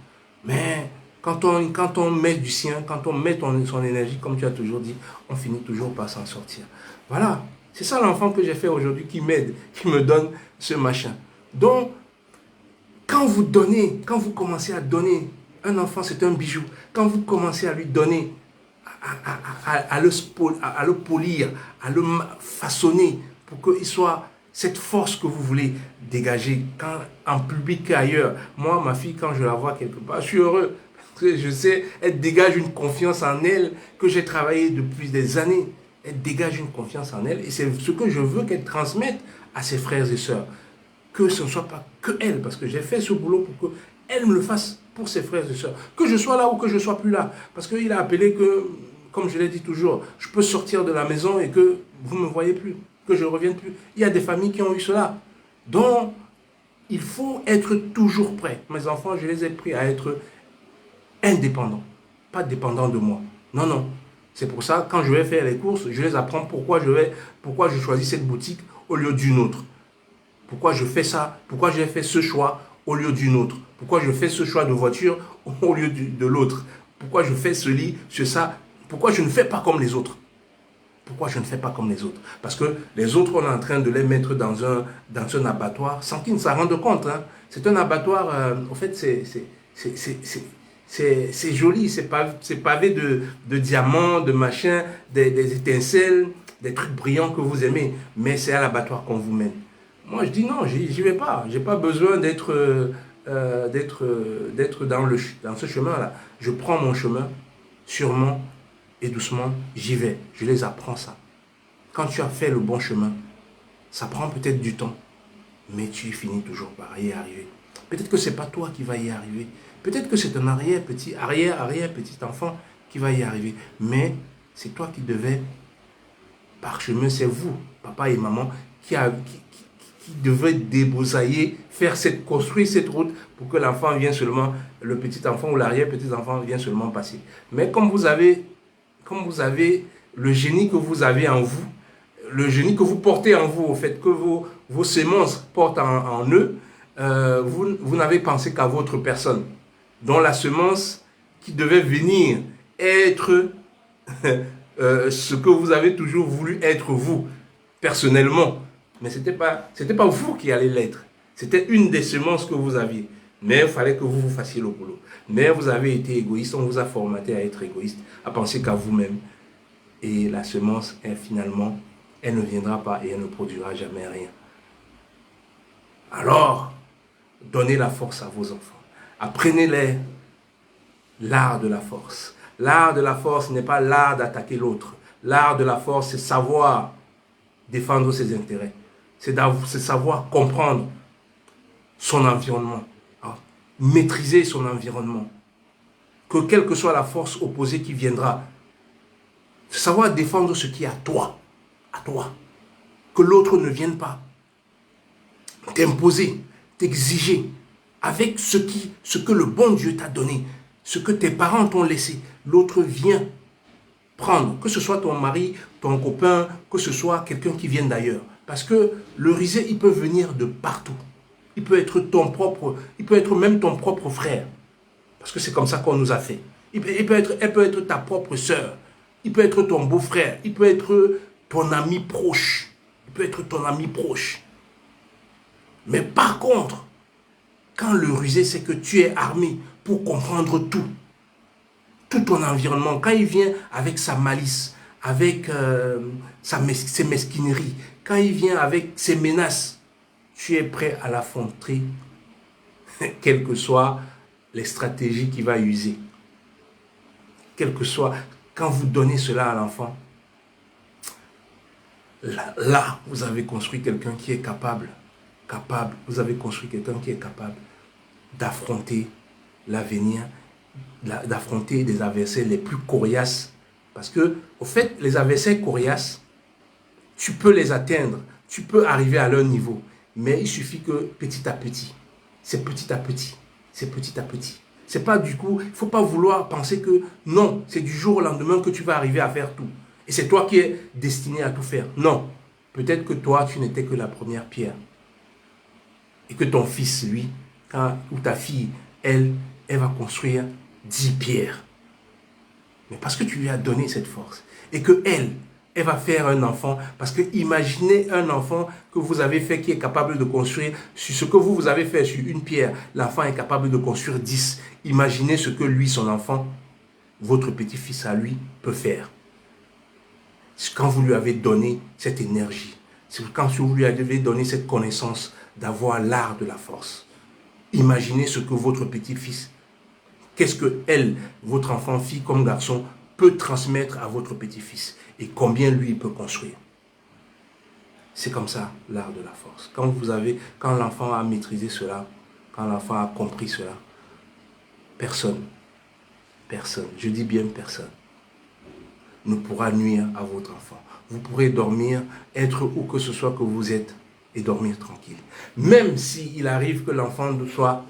Mais quand on met du sien, quand on met son énergie, comme tu as toujours dit, on finit toujours par s'en sortir. Voilà. C'est ça l'enfant que j'ai fait aujourd'hui qui m'aide, qui me donne ce machin. Donc, quand vous donnez, quand vous commencez à donner, un enfant c'est un bijou. Quand vous commencez à lui donner, à le polir, à le façonner pour qu'il soit cette force que vous voulez dégager quand, en public qu'ailleurs. Moi, ma fille, quand je la vois quelque part, je suis heureux. Parce que je sais, elle dégage une confiance en elle que j'ai travaillé depuis des années. Elle dégage une confiance en elle et c'est ce que je veux qu'elle transmette à ses frères et sœurs. Que ce ne soit pas que elle, parce que j'ai fait ce boulot pour qu'elle me le fasse pour ses frères et sœurs. Que je sois là ou que je ne sois plus là. Parce qu'il a appelé que, comme je l'ai dit toujours, je peux sortir de la maison et que vous ne me voyez plus, que je ne revienne plus. Il y a des familles qui ont eu cela. Donc, il faut être toujours prêt. Mes enfants, je les ai pris à être indépendants, pas dépendants de moi. Non, non. C'est pour ça, quand je vais faire les courses, je les apprends pourquoi je choisis cette boutique au lieu d'une autre. Pourquoi je fais ça? Pourquoi j'ai fait ce choix au lieu d'une autre? Pourquoi je fais ce choix de voiture au lieu de l'autre? Pourquoi je fais ce lit, ça? Pourquoi je ne fais pas comme les autres? Pourquoi je ne fais pas comme les autres? Parce que les autres, on est en train de les mettre dans un abattoir sans qu'ils ne s'en rendent compte. Hein. C'est un abattoir, en fait, c'est joli, c'est pavé de diamants, de machins, des étincelles, des trucs brillants que vous aimez. Mais c'est à l'abattoir qu'on vous mène. Moi, je dis non, j'y vais pas. J'ai pas besoin d'être dans ce chemin-là. Je prends mon chemin, sûrement et doucement, j'y vais. Je les apprends ça. Quand tu as fait le bon chemin, ça prend peut-être du temps, mais tu finis toujours par y arriver. Peut-être que c'est pas toi qui vas y arriver. Peut-être que c'est un arrière-petit enfant qui va y arriver. Mais c'est toi qui devais parchemin, c'est vous, papa et maman, qui devait débroussailler, construire cette route pour que l'enfant vienne seulement, le petit enfant ou l'arrière-petit enfant vienne seulement passer. Mais comme vous avez le génie que vous avez en vous, le génie que vous portez en vous, au fait que vos semences portent en eux, vous n'avez pensé qu'à votre personne, dont la semence qui devait venir être ce que vous avez toujours voulu être vous, personnellement. Mais ce n'était pas vous qui allez l'être. C'était une des semences que vous aviez. Mais il fallait que vous fassiez le boulot. Mais vous avez été égoïste, on vous a formaté à être égoïste, à penser qu'à vous-même. Et la semence, finalement, elle ne viendra pas et elle ne produira jamais rien. Alors, donnez la force à vos enfants. Apprenez-les l'art de la force. L'art de la force n'est pas l'art d'attaquer l'autre. L'art de la force, c'est savoir défendre ses intérêts. C'est savoir comprendre son environnement, hein, maîtriser son environnement. Que quelle que soit la force opposée qui viendra, savoir défendre ce qui est à toi. Que l'autre ne vienne pas t'imposer, t'exiger avec ce que le bon Dieu t'a donné, ce que tes parents t'ont laissé. L'autre vient prendre, que ce soit ton mari, ton copain, que ce soit quelqu'un qui vient d'ailleurs. Parce que le risé, il peut venir de partout. Il peut être même ton propre frère. Parce que c'est comme ça qu'on nous a fait. Elle peut être ta propre sœur. Il peut être ton beau-frère. Il peut être ton ami proche. Mais par contre, quand le rusé, c'est que tu es armé pour comprendre tout ton environnement, quand il vient avec sa malice, avec ses mesquineries, quand il vient avec ses menaces, tu es prêt à l'affronter, quelles que soient les stratégies qu'il va user. Quel que soit, quand vous donnez cela à l'enfant, là, vous avez construit quelqu'un qui est capable, vous avez construit quelqu'un qui est capable d'affronter l'avenir, d'affronter des adversaires les plus coriaces. Parce que, au fait, les adversaires coriaces, tu peux les atteindre, tu peux arriver à leur niveau. Mais il suffit que petit à petit, c'est petit à petit. C'est pas du coup, il ne faut pas vouloir penser que non, c'est du jour au lendemain que tu vas arriver à faire tout. Et c'est toi qui es destiné à tout faire. Non, peut-être que toi, tu n'étais que la première pierre. Et que ton fils, lui, ou ta fille, elle va construire 10 pierres. Mais parce que tu lui as donné cette force. Et que elle va faire un enfant. Parce que imaginez un enfant que vous avez fait qui est capable de construire, sur ce que vous avez fait sur une pierre, l'enfant est capable de construire 10. Imaginez ce que lui, son enfant, votre petit-fils à lui, peut faire. Quand vous lui avez donné cette énergie, quand vous lui avez donné cette connaissance d'avoir l'art de la force. Imaginez ce que votre petit-fils, qu'est-ce que votre enfant, fille comme garçon, peut transmettre à votre petit-fils et combien lui peut construire. C'est comme ça l'art de la force. Quand l'enfant a maîtrisé cela, quand l'enfant a compris cela, personne, je dis bien personne, ne pourra nuire à votre enfant. Vous pourrez dormir, être où que ce soit que vous êtes et dormir tranquille. Même s'il arrive que l'enfant soit...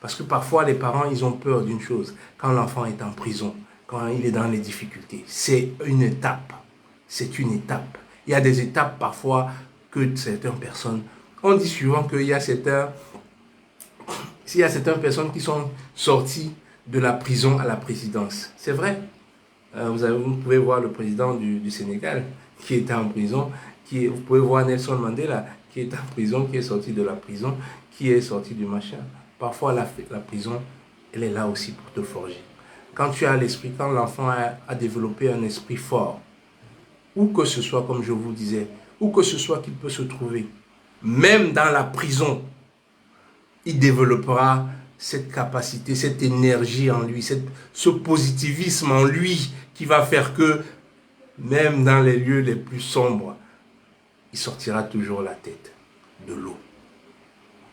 Parce que parfois les parents, ils ont peur d'une chose. Quand l'enfant est en prison, quand il est dans les difficultés, c'est une étape. C'est une étape. Il y a des étapes parfois que certaines personnes... On dit souvent qu'il y a certaines personnes qui sont sorties de la prison à la présidence. C'est vrai. Vous pouvez voir le président du Sénégal qui était en prison. Vous pouvez voir Nelson Mandela qui est en prison, qui est sorti de la prison, qui est sorti du machin. Parfois, la prison, elle est là aussi pour te forger. Quand tu as l'esprit, quand l'enfant a développé un esprit fort, où que ce soit, comme je vous disais, où que ce soit qu'il peut se trouver, même dans la prison, il développera cette capacité, cette énergie en lui, ce positivisme en lui qui va faire que, même dans les lieux les plus sombres, il sortira toujours la tête de l'eau.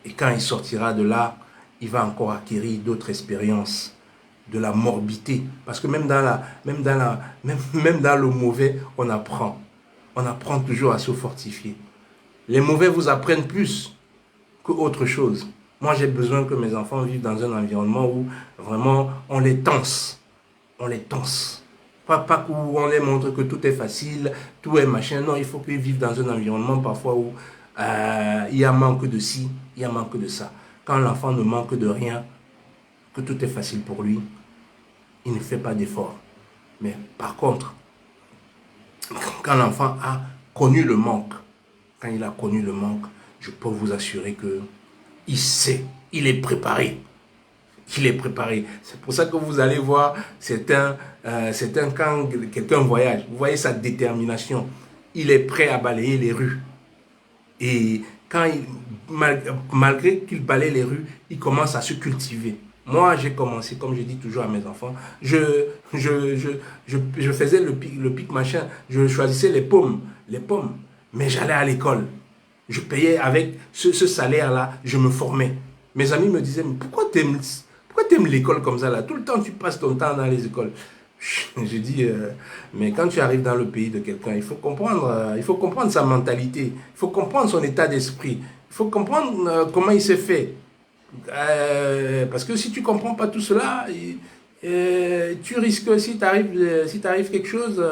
Et quand il sortira de là, il va encore acquérir d'autres expériences, de la morbidité. Parce que même dans le mauvais, on apprend. On apprend toujours à se fortifier. Les mauvais vous apprennent plus qu'autre chose. Moi, j'ai besoin que mes enfants vivent dans un environnement où vraiment on les tense. On les tense. Pas où on les montre que tout est facile, tout est machin. Non, il faut qu'ils vivent dans un environnement parfois où il y a manque de ci, il y a manque de ça. Quand l'enfant ne manque de rien, que tout est facile pour lui, il ne fait pas d'effort. Mais par contre, quand l'enfant a connu le manque, quand il a connu le manque, je peux vous assurer que il sait, il est préparé. Il est préparé. C'est pour ça que vous allez voir quand quelqu'un voyage, vous voyez sa détermination. Il est prêt à balayer les rues. Et malgré qu'il balaye les rues, il commence à se cultiver. Moi, j'ai commencé, comme je dis toujours à mes enfants, je faisais le pic machin, je choisissais les pommes, mais j'allais à l'école. Je payais avec ce salaire-là, je me formais. Mes amis me disaient, mais pourquoi t'aimes l'école comme ça là? Tout le temps, tu passes ton temps dans les écoles. Je dis, mais quand tu arrives dans le pays de quelqu'un, il faut comprendre sa mentalité, il faut comprendre son état d'esprit, il faut comprendre comment il s'est fait. Parce que si tu ne comprends pas tout cela, tu risques, si t'arrive quelque chose,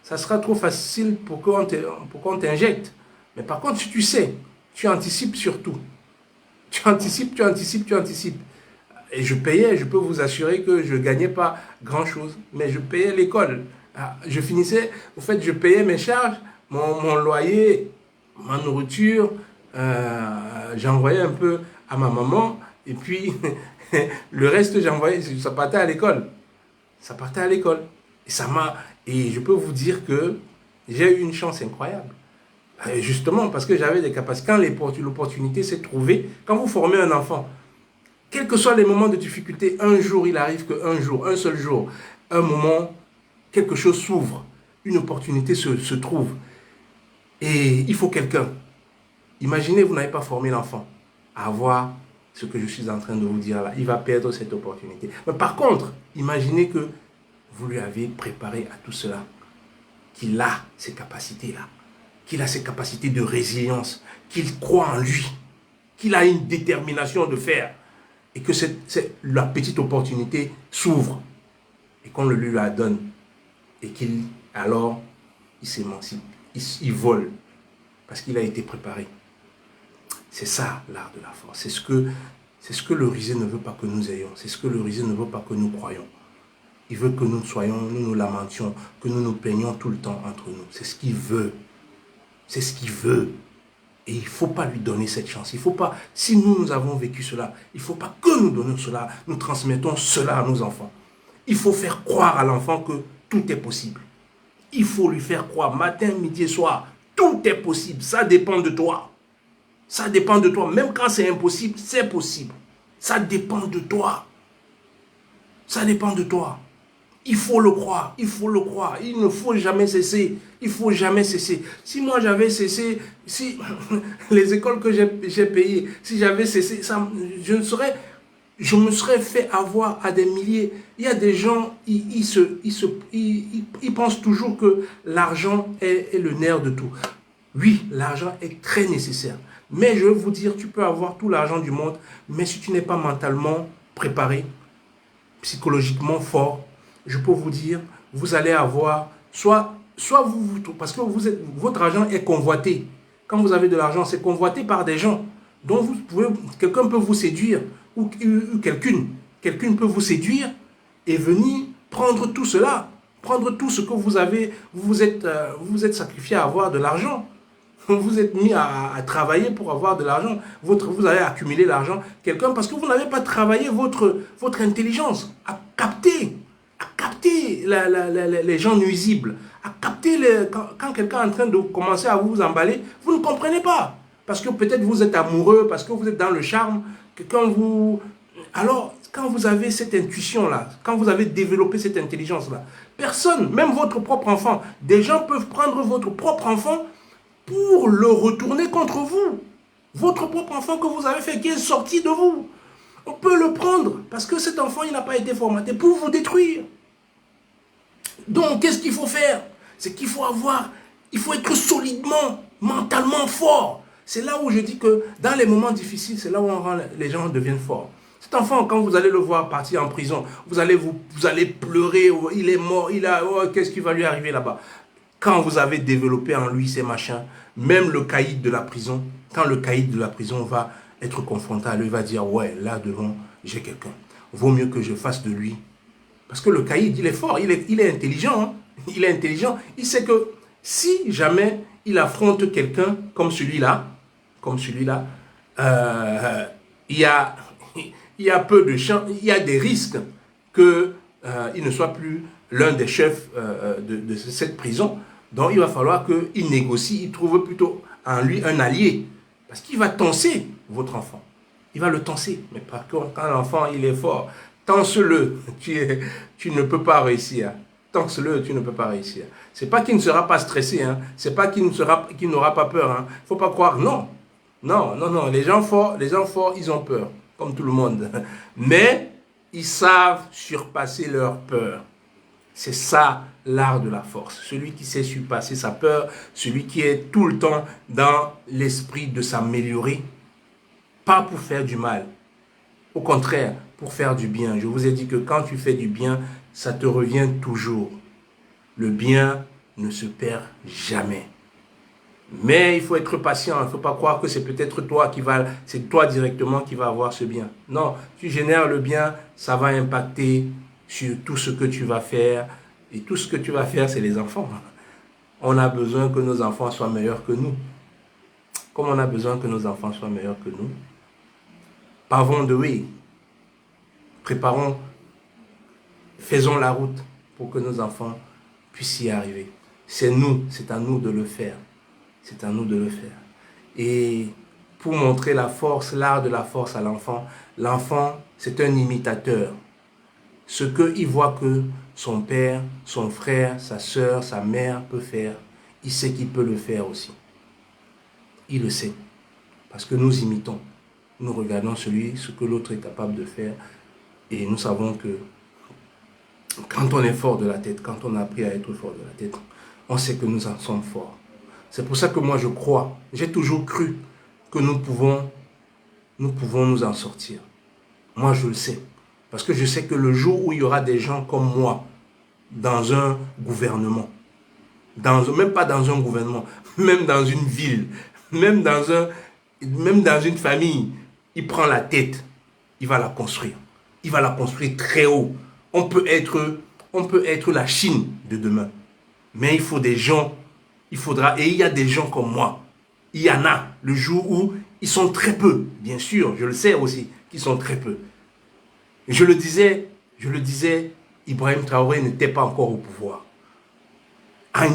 ça sera trop facile pour qu'on t'injecte. Mais par contre, si tu sais, tu anticipes surtout. Tu anticipes. Et je payais, je peux vous assurer que je ne gagnais pas grand-chose, mais je payais l'école. Je finissais, au fait, je payais mes charges, mon loyer, ma nourriture, j'envoyais un peu à ma maman, et puis le reste, ça partait à l'école. Ça partait à l'école. Et je peux vous dire que j'ai eu une chance incroyable. Justement, parce que j'avais des capacités. Quand l'opportunité s'est trouvée, quand vous formez un enfant, quels que soient les moments de difficulté, un jour, il arrive qu'un jour, un seul jour, un moment, quelque chose s'ouvre, une opportunité se trouve. Et il faut quelqu'un. Imaginez, vous n'avez pas formé l'enfant à avoir ce que je suis en train de vous dire là. Il va perdre cette opportunité. Mais par contre, imaginez que vous lui avez préparé à tout cela, qu'il a ces capacités-là, qu'il a ces capacités de résilience, qu'il croit en lui, qu'il a une détermination de faire. Et que la petite opportunité s'ouvre et qu'on le lui la donne et il s'émancipe, il vole parce qu'il a été préparé. C'est ça l'art de la force. C'est ce que le risé ne veut pas que nous ayons. C'est ce que le risé ne veut pas que nous croyons. Il veut que nous soyons, nous lamentions, que nous nous plaignons tout le temps entre nous. C'est ce qu'il veut. C'est ce qu'il veut. Et il ne faut pas lui donner cette chance. Il faut pas, si nous avons vécu cela, il ne faut pas que nous donnions cela, nous transmettons cela à nos enfants. Il faut faire croire à l'enfant que tout est possible. Il faut lui faire croire matin, midi et soir. Tout est possible. Ça dépend de toi. Ça dépend de toi. Même quand c'est impossible, c'est possible. Ça dépend de toi. Ça dépend de toi. Il faut le croire, il faut le croire. Il ne faut jamais cesser. Il ne faut jamais cesser. Si moi j'avais cessé, si les écoles que j'ai payées, si j'avais cessé, ça, je me serais fait avoir à des milliers. Il y a des gens, ils pensent toujours que l'argent est le nerf de tout. Oui, l'argent est très nécessaire. Mais je veux vous dire, tu peux avoir tout l'argent du monde, mais si tu n'es pas mentalement préparé, psychologiquement fort, je peux vous dire, vous allez avoir, soit vous, parce que votre argent est convoité. Quand vous avez de l'argent, c'est convoité par des gens. Donc quelqu'un peut vous séduire, ou quelqu'une peut vous séduire et venir prendre tout cela, prendre tout ce que vous avez, vous êtes sacrifié à avoir de l'argent. Vous êtes mis à travailler pour avoir de l'argent. Vous avez accumulé l'argent. Quelqu'un, parce que vous n'avez pas travaillé votre intelligence à capter les gens nuisibles, à capter quand quelqu'un est en train de commencer à vous emballer, vous ne comprenez pas. Parce que peut-être vous êtes amoureux, parce que vous êtes dans le charme. Alors, quand vous avez cette intuition-là, quand vous avez développé cette intelligence-là, personne, même votre propre enfant, des gens peuvent prendre votre propre enfant pour le retourner contre vous. Votre propre enfant que vous avez fait, qui est sorti de vous. On peut le prendre parce que cet enfant, il n'a pas été formaté pour vous détruire. Donc, qu'est-ce qu'il faut faire? C'est qu'il faut il faut être solidement, mentalement fort. C'est là où je dis que dans les moments difficiles, c'est là où les gens deviennent forts. Cet enfant, quand vous allez le voir partir en prison, vous allez pleurer, il est mort, qu'est-ce qui va lui arriver là-bas? Quand vous avez développé en lui ces machins, même le caïd de la prison, quand le caïd de la prison va être confronté à lui, il va dire, ouais, là devant, j'ai quelqu'un. Vaut mieux que je fasse de lui. Parce que le caïd, il est fort, il est intelligent. Hein? Il est intelligent. Il sait que si jamais il affronte quelqu'un comme celui-là, il y a peu de chance, il y a des risques qu'il ne soit plus l'un des chefs de cette prison. Donc il va falloir qu'il négocie, il trouve plutôt en lui un allié. Parce qu'il va tenser votre enfant. Il va le tenser. Mais par contre, quand l'enfant il est fort, tense-le, tu ne peux pas réussir. Tense-le, tu ne peux pas réussir. C'est pas qu'il ne sera pas stressé, hein. C'est pas qu'il n'aura pas peur. Hein. Faut pas croire, non. Non. Les gens forts, ils ont peur, comme tout le monde. Mais ils savent surpasser leur peur. C'est ça l'art de la force. Celui qui sait surpasser sa peur, celui qui est tout le temps dans l'esprit de s'améliorer, pas pour faire du mal. Au contraire, pour faire du bien. Je vous ai dit que quand tu fais du bien, ça te revient toujours. Le bien ne se perd jamais. Mais il faut être patient. Il ne faut pas croire que c'est peut-être c'est toi directement qui va avoir ce bien. Non, tu génères le bien, ça va impacter sur tout ce que tu vas faire. Et tout ce que tu vas faire, c'est les enfants. On a besoin que nos enfants soient meilleurs que nous. Comme on a besoin que nos enfants soient meilleurs que nous, pavons de way. Préparons, faisons la route pour que nos enfants puissent y arriver. C'est à nous de le faire. C'est à nous de le faire. Et pour montrer la force, l'art de la force à l'enfant, c'est un imitateur. Ce qu'il voit que son père, son frère, sa soeur, sa mère peut faire, il sait qu'il peut le faire aussi. Il le sait. Parce que nous imitons. Nous regardons ce que l'autre est capable de faire. Et nous savons que quand on est fort de la tête, quand on a appris à être fort de la tête, on sait que nous en sommes forts. C'est pour ça que moi je crois, j'ai toujours cru que nous pouvons nous en sortir. Moi je le sais. Parce que je sais que le jour où il y aura des gens comme moi dans un gouvernement, même pas dans un gouvernement, même dans une ville, même dans une famille, il prend la tête. il va la construire. Il va la construire très haut. On peut être la Chine de demain. Mais il faut des gens, et il y a des gens comme moi. Il y en a le jour où ils sont très peu, bien sûr, je le sais aussi, qu'ils sont très peu. Je le disais, Ibrahim Traoré n'était pas encore au pouvoir.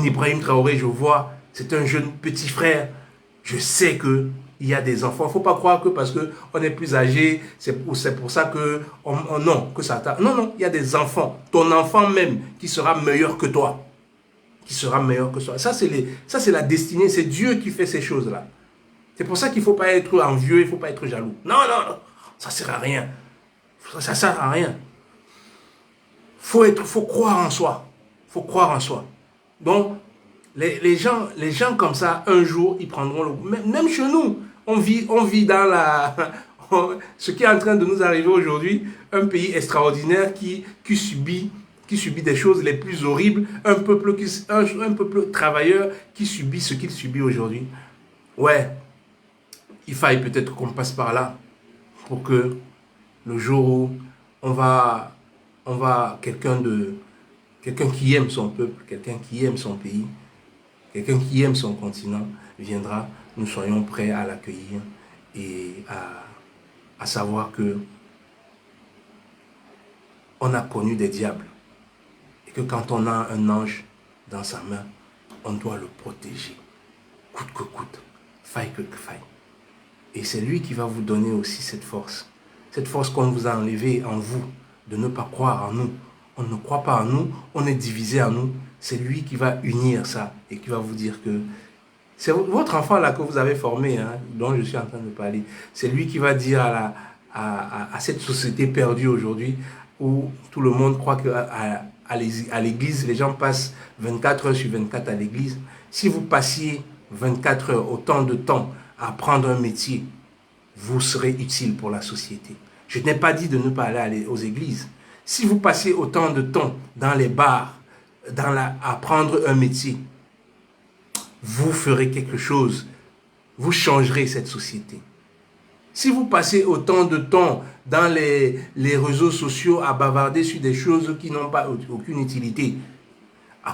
Ibrahim Traoré, je vois, c'est un jeune petit frère. Je sais qu'il y a des enfants. Il ne faut pas croire que parce qu'on est plus âgé, c'est pour ça que... non, que ça... Non, non, il y a des enfants. Ton enfant même qui sera meilleur que toi. Qui sera meilleur que toi. Ça, c'est la destinée. C'est Dieu qui fait ces choses-là. C'est pour ça qu'il ne faut pas être envieux, il ne faut pas être jaloux. Non, non, non. Ça ne sert à rien. Ça ne sert à rien. Faut croire en soi. Il faut croire en soi. Donc, les gens comme ça, un jour, ils prendront le... Même chez nous, on vit dans la... ce qui est en train de nous arriver aujourd'hui, un pays extraordinaire qui subit des choses les plus horribles, un peuple travailleur qui subit ce qu'il subit aujourd'hui. Ouais, il faille peut-être qu'on passe par là pour que le jour où on va quelqu'un qui aime son peuple, quelqu'un qui aime son pays, quelqu'un qui aime son continent viendra, nous soyons prêts à l'accueillir et à savoir que on a connu des diables et que quand on a un ange dans sa main, on doit le protéger, coûte que coûte, faille que faille. Et c'est lui qui va vous donner aussi cette force qu'on vous a enlevée en vous, de ne pas croire en nous. On ne croit pas en nous, on est divisé en nous. C'est lui qui va unir ça et qui va vous dire que c'est votre enfant là que vous avez formé, hein, dont je suis en train de parler. C'est lui qui va dire à cette société perdue aujourd'hui où tout le monde croit qu'à l'église, les gens passent 24 heures sur 24 à l'église. Si vous passiez 24 heures, autant de temps à apprendre un métier, vous serez utile pour la société. Je n'ai pas dit de ne pas aller aux églises. Si vous passez autant de temps dans les bars, à apprendre un métier, vous ferez quelque chose. Vous changerez cette société. Si vous passez autant de temps dans les réseaux sociaux à bavarder sur des choses qui n'ont pas aucune utilité,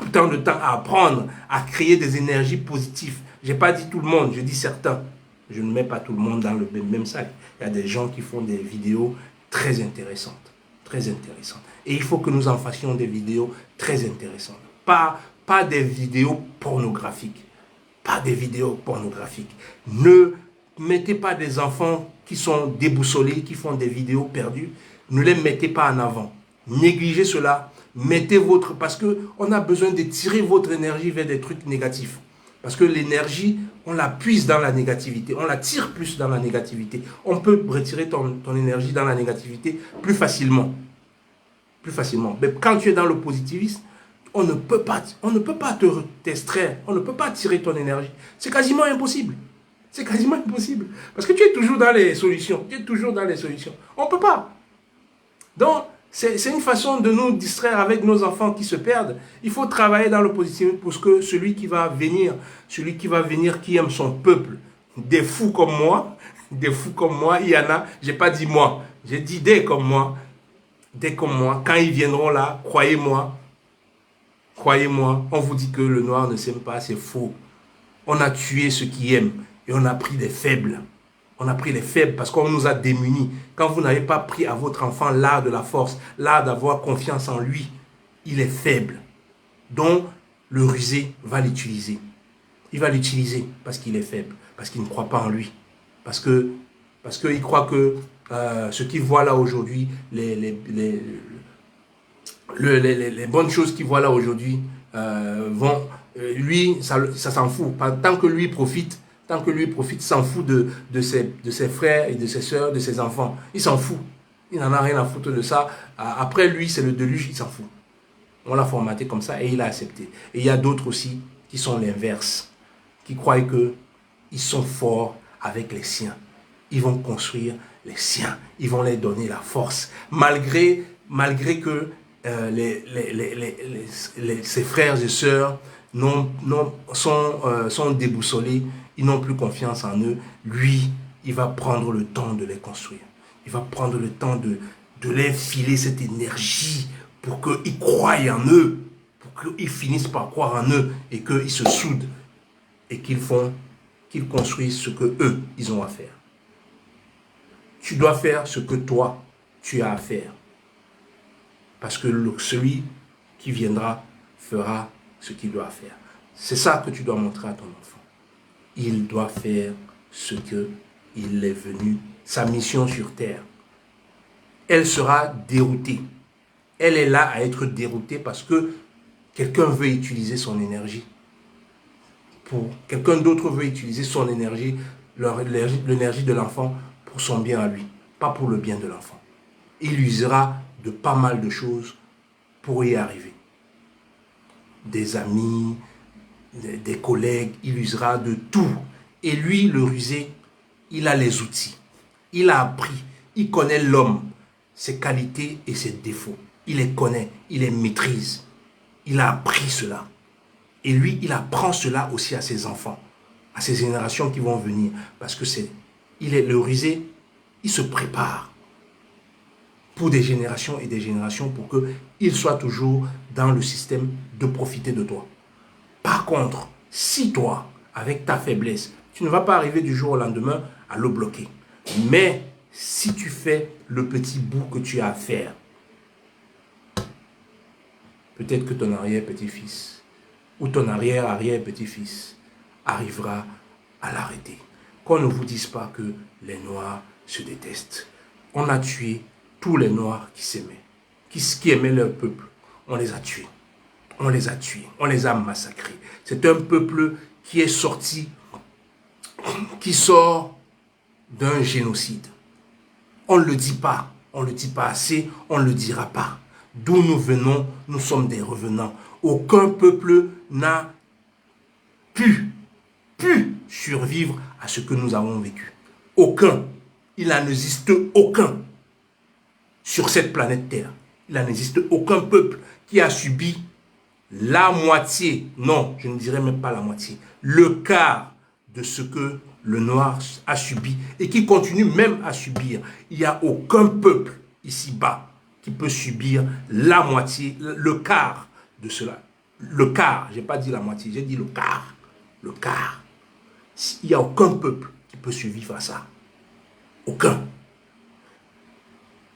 autant de temps à apprendre, à créer des énergies positives. Je n'ai pas dit tout le monde, je dis certains. Je ne mets pas tout le monde dans le même sac. Il y a des gens qui font des vidéos très intéressantes. Très intéressantes. Et il faut que nous en fassions des vidéos très intéressantes. Pas des vidéos pornographiques. Pas des vidéos pornographiques. Ne mettez pas des enfants qui sont déboussolés, qui font des vidéos perdues. Ne les mettez pas en avant. Négligez cela. Mettez parce qu'on a besoin de tirer votre énergie vers des trucs négatifs. Parce que l'énergie, on la puise dans la négativité. On la tire plus dans la négativité. On peut retirer ton énergie dans la négativité plus facilement. Plus facilement. Mais quand tu es dans le positivisme, on ne peut pas t'extraire. On ne peut pas tirer ton énergie. C'est quasiment impossible. C'est quasiment impossible. Parce que tu es toujours dans les solutions. Tu es toujours dans les solutions. On ne peut pas. Donc, c'est une façon de nous distraire avec nos enfants qui se perdent. Il faut travailler dans le positivisme pour que celui qui va venir, qui aime son peuple, des fous comme moi, il y en a, j'ai pas dit moi, j'ai dit des comme moi, quand ils viendront là, croyez-moi, on vous dit que le noir ne s'aime pas, c'est faux. On a tué ceux qui aiment et on a pris des faibles. On a pris les faibles parce qu'on nous a démunis. Quand vous n'avez pas pris à votre enfant l'art de la force, l'art d'avoir confiance en lui, il est faible. Donc, le rusé va l'utiliser. Il va l'utiliser parce qu'il est faible, parce qu'il ne croit pas en lui. Parce qu'il croit que ce qu'il voit là aujourd'hui, les bonnes choses qu'il voit là aujourd'hui, lui, ça s'en fout. Tant que lui profite, s'en fout de ses frères et de ses soeurs, de ses enfants. Il s'en fout. Il n'en a rien à foutre de ça. Après lui, c'est le déluge, il s'en fout. On l'a formaté comme ça et il a accepté. Et il y a d'autres aussi qui sont l'inverse, qui croient qu'ils sont forts avec les siens. Ils vont construire les siens. Ils vont leur donner la force. Malgré que ses frères et sœurs sont déboussolés, ils n'ont plus confiance en eux. Lui, il va prendre le temps de les construire. Il va prendre le temps de leur filer cette énergie pour qu'ils croient en eux, pour qu'ils finissent par croire en eux et qu'ils se soudent et qu'ils construisent ce que eux, ils ont à faire. Tu dois faire ce que toi, tu as à faire. Parce que celui qui viendra fera ce qu'il doit faire. C'est ça que tu dois montrer à ton enfant. Il doit faire ce qu'il est venu, sa mission sur terre. Elle sera déroutée. Elle est là à être déroutée parce que quelqu'un veut utiliser son énergie. Quelqu'un d'autre veut utiliser son énergie, l'énergie de l'enfant pour son bien à lui, pas pour le bien de l'enfant. Il usera de pas mal de choses pour y arriver. Des amis, des collègues, il usera de tout. Et lui, le rusé, il a les outils. Il a appris, il connaît l'homme, ses qualités et ses défauts. Il les connaît, il les maîtrise. Il a appris cela. Et lui, il apprend cela aussi à ses enfants, à ses générations qui vont venir. Parce que il est le rusé, il se prépare pour des générations et des générations pour qu'il soit toujours dans le système de profiter de toi. Par contre, si toi, avec ta faiblesse, tu ne vas pas arriver du jour au lendemain à le bloquer. Mais si tu fais le petit bout que tu as à faire, peut-être que ton arrière-petit-fils ou ton arrière-arrière-petit-fils arrivera à l'arrêter. Qu'on ne vous dise pas que les Noirs se détestent. On a tué tous les Noirs qui s'aimaient, qui aimaient leur peuple. On les a tués. On les a tués. On les a massacrés. C'est un peuple qui est sorti, qui sort d'un génocide. On ne le dit pas. On ne le dit pas assez. On ne le dira pas. D'où nous venons, nous sommes des revenants. Aucun peuple n'a pu survivre à ce que nous avons vécu. Aucun. Il n'en existe aucun sur cette planète Terre. Il n'en existe aucun peuple qui a subi la moitié, non, je ne dirais même pas la moitié, le quart de ce que le noir a subi et qui continue même à subir. Il n'y a aucun peuple ici-bas qui peut subir la moitié, le quart de cela. Le quart, je n'ai pas dit la moitié, j'ai dit le quart. Le quart. Il n'y a aucun peuple qui peut survivre à ça. Aucun.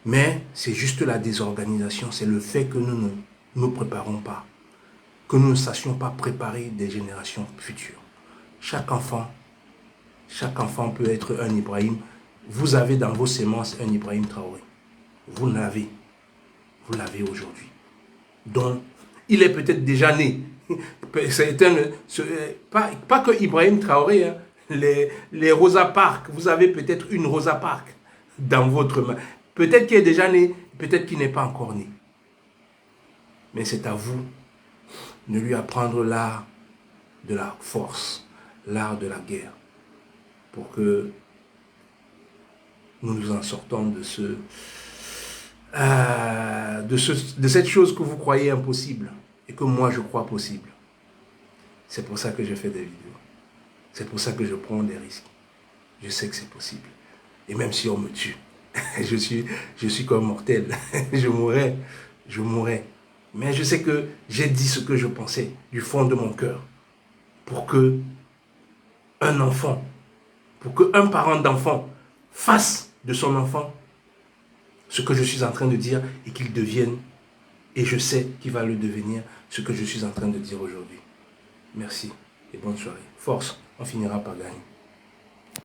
Mais c'est juste la désorganisation, c'est le fait que nous ne nous préparons pas, que nous ne sachions pas préparer des générations futures. Chaque enfant peut être un Ibrahim. Vous avez dans vos sémences un Ibrahim Traoré. Vous l'avez aujourd'hui. Donc, il est peut-être déjà né. Pas que Ibrahim Traoré, hein. Les Rosa Parks, vous avez peut-être une Rosa Parks dans votre main. Peut-être qu'il est déjà né, peut-être qu'il n'est pas encore né. Mais c'est à vous de lui apprendre l'art de la force, l'art de la guerre, pour que nous nous en sortons de cette chose que vous croyez impossible et que moi je crois possible. C'est pour ça que je fais des vidéos. C'est pour ça que je prends des risques. Je sais que c'est possible. Et même si on me tue, je suis comme mortel. Je mourrai. Mais je sais que j'ai dit ce que je pensais du fond de mon cœur. Pour que un parent d'enfant fasse de son enfant ce que je suis en train de dire et qu'il devienne, et je sais qu'il va le devenir, ce que je suis en train de dire aujourd'hui. Merci et bonne soirée. Force, on finira par gagner.